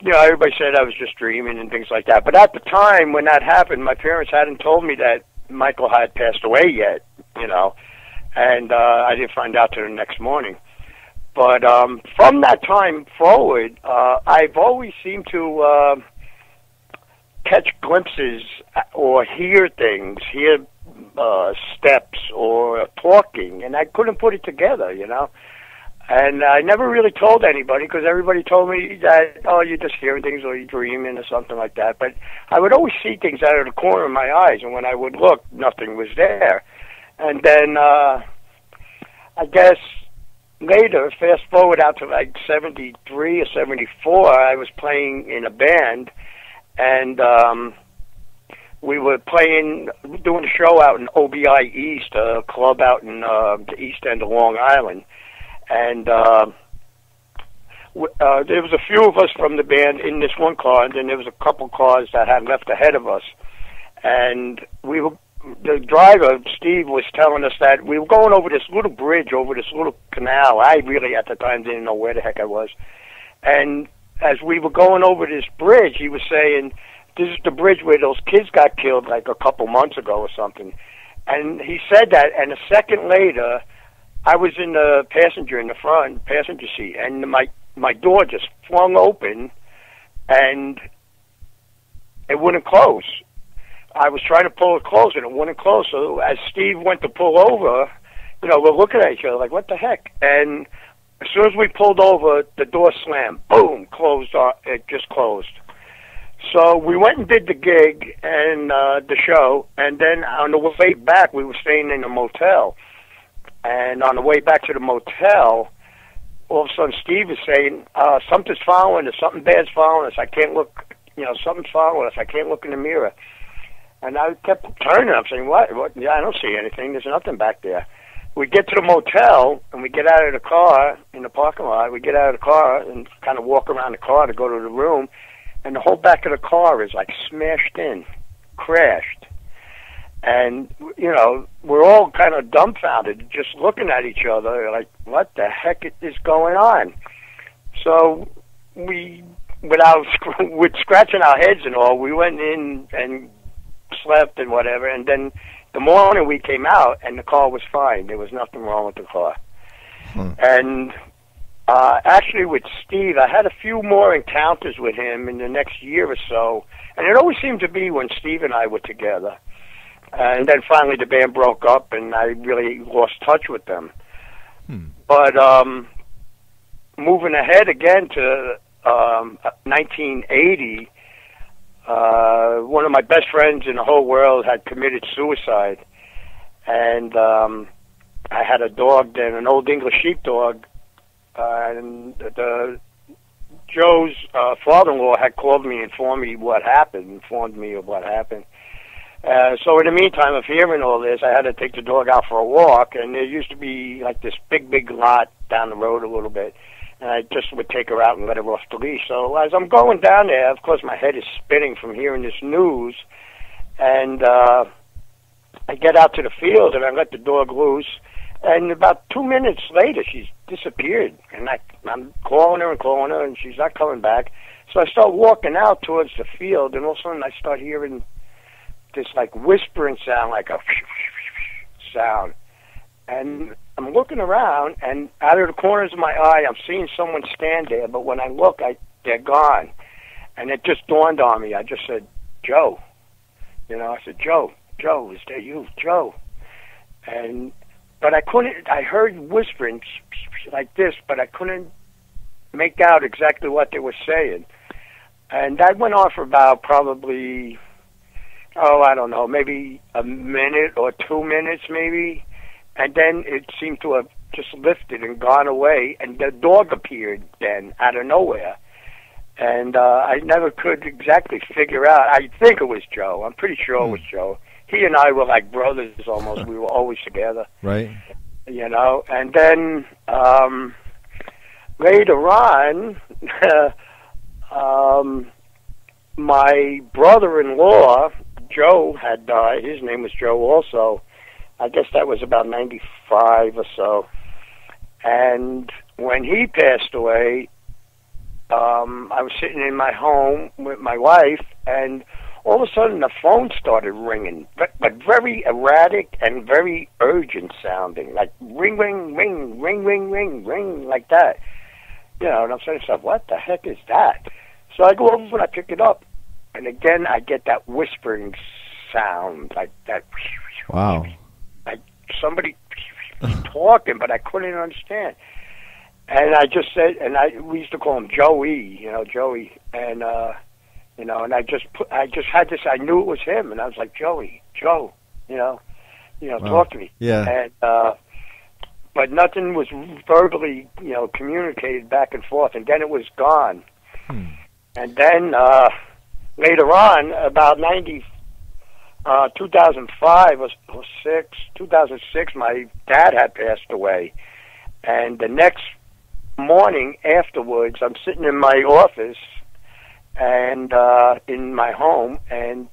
F: everybody said I was just dreaming and things like that. But at the time when that happened, my parents hadn't told me that Michael had passed away yet, and I didn't find out till the next morning. But from that time forward, I've always seemed to catch glimpses or hear things, hear steps or talking, and I couldn't put it together, And I never really told anybody because everybody told me that, oh, you're just hearing things or you're dreaming or something like that. But I would always see things out of the corner of my eyes, and when I would look, nothing was there. And then I guess later, fast forward out to like 73 or 74, I was playing in a band, and we were doing a show out in OBI East, a club out in the east end of Long Island. And there was a few of us from the band in this one car, and then there was a couple cars that had left ahead of us. And the driver, Steve, was telling us that we were going over this little bridge, over this little canal. I really, at the time, didn't know where the heck I was. And as we were going over this bridge, he was saying, this is the bridge where those kids got killed like a couple months ago or something. And he said that, and a second later, I was in the front passenger seat, and my door just flung open, and it wouldn't close. I was trying to pull it close, and it wouldn't close. So as Steve went to pull over, we're looking at each other like, what the heck? And as soon as we pulled over, the door slammed. Boom, closed. It just closed. So we went and did the gig and the show, and then on the way back, we were staying in a motel. And on the way back to the motel, all of a sudden Steve is saying, something's following us, something bad's following us. I can't look, something's following us. I can't look in the mirror. And I kept turning. I'm saying, what? Yeah, I don't see anything. There's nothing back there. We get to the motel, and we get out of the car in the parking lot. We get out of the car and kind of walk around the car to go to the room. And the whole back of the car is like smashed in, crashed. And, we're all kind of dumbfounded, just looking at each other like, what the heck is going on? So with scratching our heads and all, we went in and slept and whatever. And then the morning we came out, and the car was fine. There was nothing wrong with the car. And actually with Steve, I had a few more encounters with him in the next year or so. And it always seemed to be when Steve and I were together. And then finally the band broke up, and I really lost touch with them. But moving ahead again to 1980, one of my best friends in the whole world had committed suicide. And I had a dog then, an old English sheepdog, and Joe's father-in-law had called me and informed me of what happened. So in the meantime of hearing all this, I had to take the dog out for a walk, and there used to be like this big lot down the road a little bit, and I just would take her out and let her off the leash. So as I'm going down there, of course my head is spinning from hearing this news, and I get out to the field and I let the dog loose, and about 2 minutes later she's disappeared, and I'm calling her and she's not coming back. So I start walking out towards the field, and all of a sudden I start hearing this like whispering sound, like a sound, and I'm looking around, and out of the corners of my eye I'm seeing someone stand there, but when I look, they're gone. And it just dawned on me. I just said, Joe. I said, Joe, is that you, Joe? But I couldn't, I heard whispering like this, but I couldn't make out exactly what they were saying. And that went on for about probably, I don't know, maybe a minute or 2 minutes maybe. And then it seemed to have just lifted and gone away, and the dog appeared then out of nowhere. And I never could exactly figure out. I think it was Joe. I'm pretty sure it was Joe. He and I were like brothers almost. We were always together.
B: Right.
F: And then later on, my brother-in-law, Joe, had died. His name was Joe also. I guess that was about 95 or so. And when he passed away, I was sitting in my home with my wife, and all of a sudden the phone started ringing, but very erratic and very urgent sounding, like ring, ring, ring, ring, ring, ring, ring, like that. And I'm saying to myself, what the heck is that? So I go over and I pick it up, and again I get that whispering sound, like that.
B: Wow.
F: Like somebody talking, but I couldn't understand. And I just said, we used to call him Joey, Joey, and and I just had this. I knew it was him, and I was like, Joe, wow. Talk to me.
B: Yeah.
F: And but nothing was verbally, communicated back and forth, and then it was gone. And then later on, about 2005 or 2006, my dad had passed away, and the next morning afterwards, I'm sitting in my office and in my home, and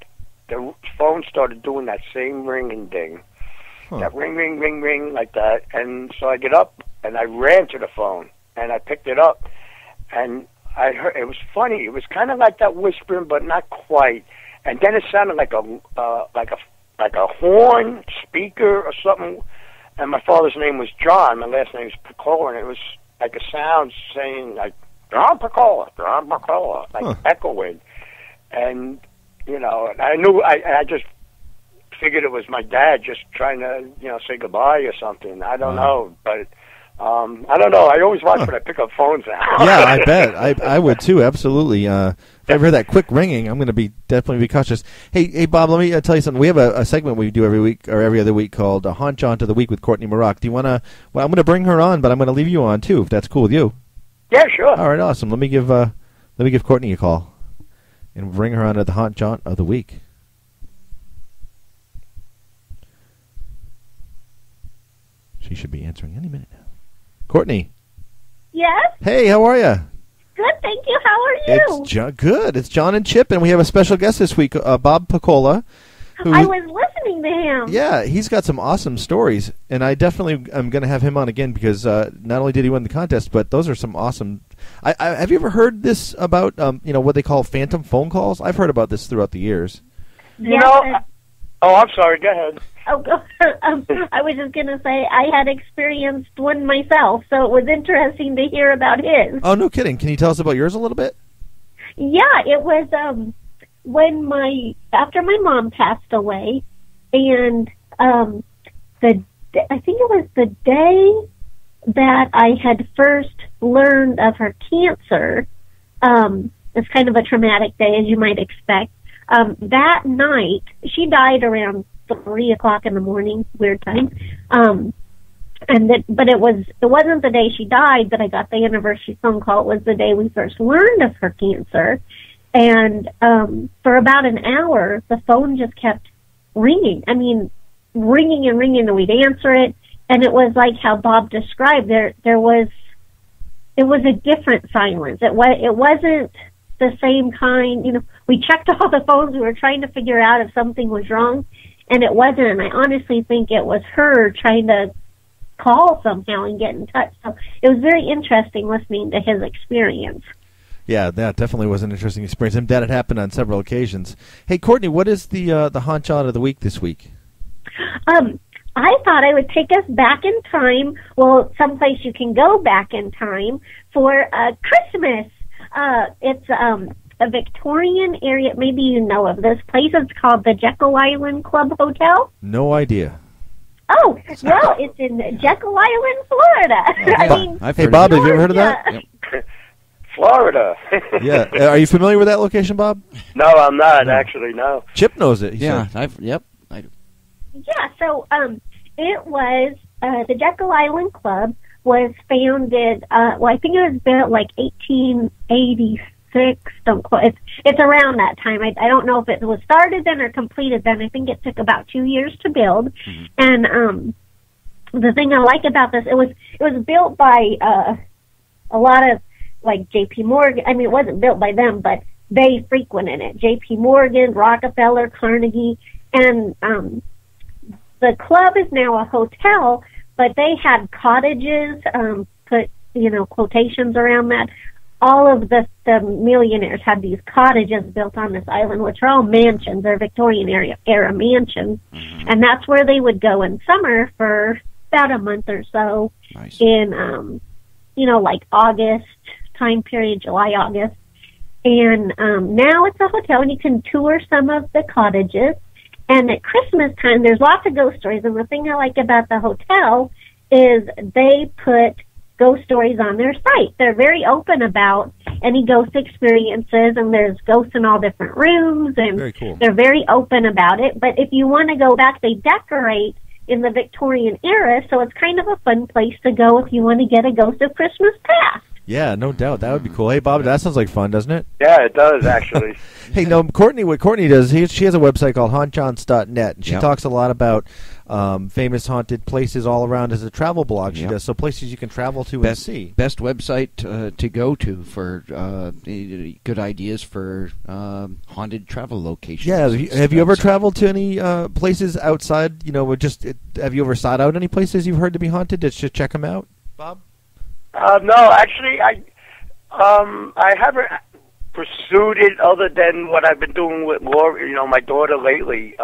F: the phone started doing that same ringing ding. That ring, ring, ring, ring, like that. And so I get up, and I ran to the phone, and I picked it up, and I heard, it was funny. It was kind of like that whispering, but not quite. And then it sounded like a horn speaker or something. And my father's name was John. My last name is Picola, and it was like a sound saying like John Picola, like echoing. And I knew. I just figured it was my dad just trying to say goodbye or something. I don't know, but I don't know. I always watch when I pick up phones now.
B: Yeah, I bet. I would too. Absolutely. If I ever hear that quick ringing, I'm going to definitely be cautious. Hey, Bob, let me tell you something. We have a segment we do every week or every other week called Haunt Jaunt of the Week with Courtney Mroch. Do you want to? Well, I'm going to bring her on, but I'm going to leave you on too, if that's cool with you.
F: Yeah, sure.
B: All right, awesome. Let me give Courtney a call and bring her on to the Haunt Jaunt of the Week. She should be answering any minute now. Courtney.
G: Yes?
B: Hey, how are you?
G: Good, thank you. How are you?
B: It's good. It's John and Chip, and we have a special guest this week, Bob Picola.
G: I was listening to him.
B: Yeah, he's got some awesome stories, and I definitely am going to have him on again because not only did he win the contest, but those are some awesome... have you ever heard this about what they call phantom phone calls? I've heard about this throughout the years.
F: Oh, I'm sorry. Go ahead.
G: Oh, I was just going to say I had experienced one myself, so it was interesting to hear about his.
B: Oh, no kidding. Can you tell us about yours a little bit?
G: Yeah, it was after my mom passed away, and I think it was the day that I had first learned of her cancer. It's kind of a traumatic day, as you might expect. That night, she died around 3 o'clock in the morning, weird time. But it wasn't the day she died that I got the anniversary phone call. It was the day we first learned of her cancer. And for about an hour, the phone just kept ringing. I mean, ringing and ringing, and we'd answer it. And it was like how Bob described. It was a different silence. It wasn't the same kind. We checked all the phones. We were trying to figure out if something was wrong, and it wasn't. And I honestly think it was her trying to call somehow and get in touch. So it was very interesting listening to his experience.
B: Yeah, that definitely was an interesting experience. And that had happened on several occasions. Hey, Courtney, what is the Haunt Jaunt of the Week this week?
G: I thought I would take us back in time. Well, someplace you can go back in time for Christmas. It's a Victorian area. Maybe you know of this place. It's called the Jekyll Island Club Hotel.
B: No idea.
G: Oh, well, it's in Jekyll Island, Florida.
B: Hey, Bob, have you ever heard of that?
F: Yep. Florida.
B: Yeah. Are you familiar with that location, Bob?
F: No, I'm not, actually, no.
B: Chip knows it.
C: Yeah,
B: I do.
G: Yeah, so it was the Jekyll Island Club was founded, I think it was built like 1886. Don't quote. It's around that time. I don't know if it was started then or completed then. I think it took about 2 years to build. Mm-hmm. And the thing I like about this, it was built by a lot of like J.P. Morgan. I mean, it wasn't built by them, but they frequented it. J.P. Morgan, Rockefeller, Carnegie, and the club is now a hotel, but they had cottages, put, quotations around that. All of the millionaires had these cottages built on this island, which are all mansions. They're Victorian era mansions. Mm-hmm. And that's where they would go in summer for about a month or so. Nice. In, like August time period, July, August. And now it's a hotel, and you can tour some of the cottages. And at Christmas time, there's lots of ghost stories. And the thing I like about the hotel is they put ghost stories on their site. They're very open about any ghost experiences, and there's ghosts in all different rooms, and
B: Very cool.
G: they're very open about it. But if you want to go back, they decorate in the Victorian era, so it's kind of a fun place to go if you want to get a Ghost of Christmas Past.
B: Yeah, no doubt. That would be cool. Hey, Bob, that sounds like fun, doesn't it?
F: Yeah, it does, actually.
B: Hey, no, Courtney, what Courtney does, she has a website called hauntjaunts.net, and she talks a lot about famous haunted places all around as a travel blog. She does, so places you can travel to and see.
C: Best website to go to for good ideas for haunted travel locations.
B: Yeah, have you ever traveled to any places outside, have you ever sought out any places you've heard to be haunted? Just check them out, Bob?
F: No, actually, I haven't pursued it other than what I've been doing with Lori, my daughter lately,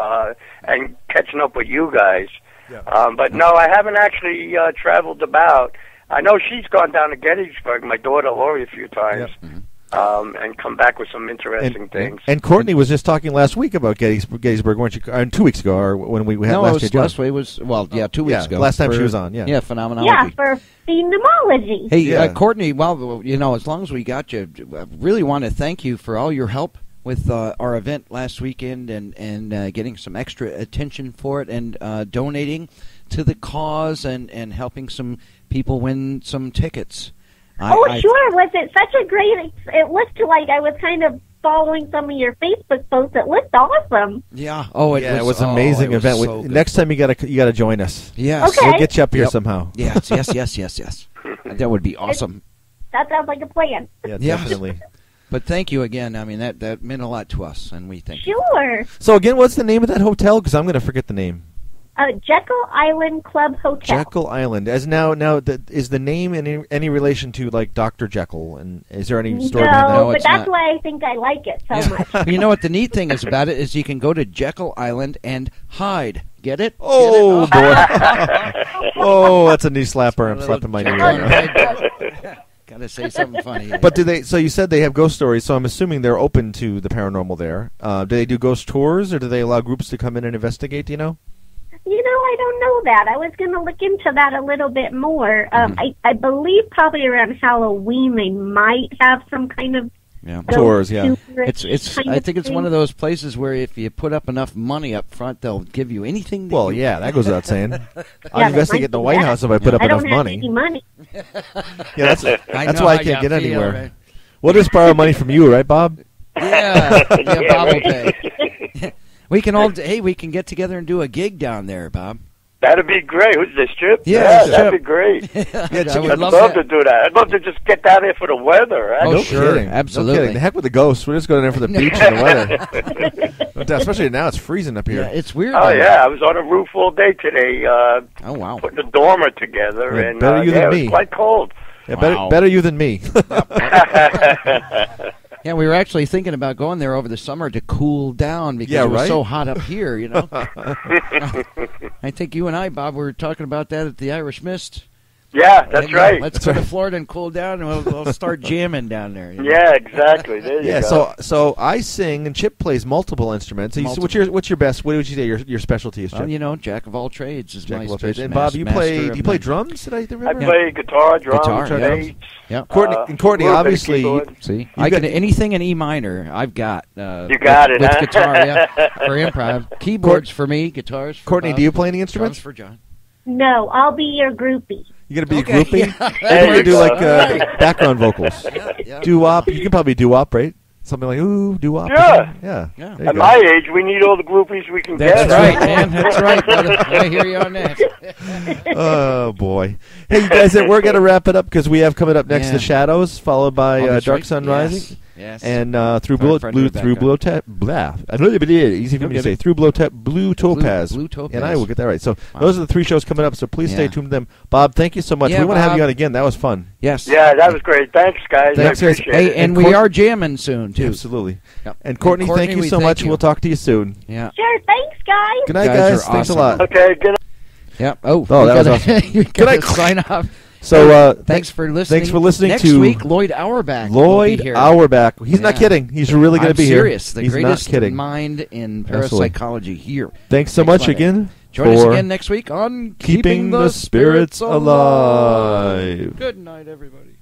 F: and catching up with you guys. Yeah. But no, I haven't actually traveled about. I know she's gone down to Gettysburg, my daughter Lori, a few times. Yep. Mm-hmm. And come back with some interesting things.
B: And Courtney was just talking last week about Gettysburg, weren't you? 2 weeks ago, or when we had last week.
C: Last week was 2 weeks ago.
B: Last time she was on,
C: Yeah, phenomenology.
G: Yeah, for phenomenology.
C: Hey, Courtney, well, as long as we got you, I really want to thank you for all your help with our event last weekend and getting some extra attention for it and donating to the cause and helping some people win some tickets.
G: Sure. Was it such a great... It looked like I was kind of following some of your Facebook posts. It looked awesome.
C: Yeah.
B: It was an amazing event. So next time you gotta join us.
C: Yes.
G: Okay.
B: We'll get you up here somehow.
C: Yes. That would be awesome.
G: That sounds like a plan.
B: Yeah, definitely.
C: But thank you again. I mean, that meant a lot to us, and we thank you.
G: Sure.
B: So again, what's the name of that hotel? Because I'm going to forget the name.
G: Jekyll Island Club Hotel.
B: Jekyll Island. Is the name in any relation to like Dr. Jekyll? And is there any story behind that?
G: No, but that's why I think I like it so much.
C: You know what the neat thing is about it is you can go to Jekyll Island and hide. Get it?
B: Oh, boy. Oh, that's a knee slapper. I'm slapping my knee.
C: Gotta say something funny.
B: But do they? So you said they have ghost stories. So I'm assuming they're open to the paranormal there. Do they do ghost tours, or do they allow groups to come in and investigate? Do you know?
G: I don't know that. I was going to look into that a little bit more. I believe probably around Halloween they might have some kind of
B: tours. Yeah,
C: it's. I think it's one of those places where if you put up enough money up front, they'll give you anything.
B: That goes without saying. I'll investigate in the White House if I put up enough money.
G: Any money.
B: Yeah, that's why I can't get anywhere. Right? We'll just borrow money from you, right, Bob?
C: Yeah, Bob will pay. We can get together and do a gig down there, Bob.
F: That'd be great. Who's this, Chip?
C: Yeah,
F: that'd be great. I'd love to do that. I'd love to just get down there for the weather. Right?
B: No
C: sure.
B: Kidding.
C: Absolutely.
B: No kidding. The heck with the ghosts. We're just going there for the beach and the weather. Especially now, it's freezing up here.
C: Yeah, it's weird.
F: Oh, yeah. I was on a roof all day today.
C: Oh, wow.
F: Putting a dormer together.
B: Yeah,
F: and
B: better you than me.
F: It was quite cold.
B: Yeah, better you than me.
C: Yeah, we were actually thinking about going there over the summer to cool down because it was so hot up here, I think you and I, Bob, were talking about that at the Irish Mist.
F: Yeah, that's right.
C: Let's go to Florida and cool down, and we'll start jamming down there.
F: Yeah, exactly. There you
B: go. So I sing, and Chip plays multiple instruments. So what's your best? What would you say your specialty is, Chip?
C: Jack of all trades is my
B: specialty. And Bob, do you play drums? Did I remember?
F: I play guitar, drums, bass.
C: Yeah.
B: Courtney, obviously.
C: See, I can anything in E minor. I've got.
F: You got it.
C: With guitar, for improv. Keyboards for me, guitars. For
B: Courtney,
C: Bob,
B: do you play any instruments?
C: Drums for John.
G: No, I'll be your groupie.
B: You're going to be a groupie?
C: Yeah.
B: You're going to do like background vocals. Doo-wop. You can probably doo-wop, right? Something like, ooh, doo-wop.
F: Yeah. At my age, we need all the groupies we can get.
C: That's right, man. That's right, brother. I hear you on that.
B: Oh, boy. Hey, you guys, we're going to wrap it up because we have coming up next The Shadows, followed by Dark Sun Rising.
C: Yes.
B: And through Blue Topaz. Easy for me to say. Through Blue Topaz.
C: Blue Topaz.
B: And I will get that right. So those are the 3 shows coming up. So please stay tuned to them. Bob, thank you so much. We want to have you on again. That was fun.
C: Yes.
F: Yeah, that was great. Thanks, guys.
B: Thanks,
F: I appreciate it.
C: And we are jamming soon too.
B: Absolutely.
C: Yep.
B: And Courtney, thank you so much. We'll talk to you soon.
C: Yeah.
G: Sure. Thanks, guys.
B: Good night, guys. Thanks a lot.
F: Okay. Good night.
C: Yep.
B: Oh, that was awesome.
C: Good night. Sign off.
B: So
C: thanks for listening.
B: Thanks for listening
C: Next
B: to
C: week, Lloyd Auerbach.
B: Lloyd Auerbach. He's not kidding. He's really going to be
C: serious.
B: here.
C: The
B: He's
C: greatest
B: not kidding.
C: mind in parapsychology here.
B: Thanks so much again.
C: Join us again next week on
B: Keeping the Spirits Alive.
C: Good night, everybody.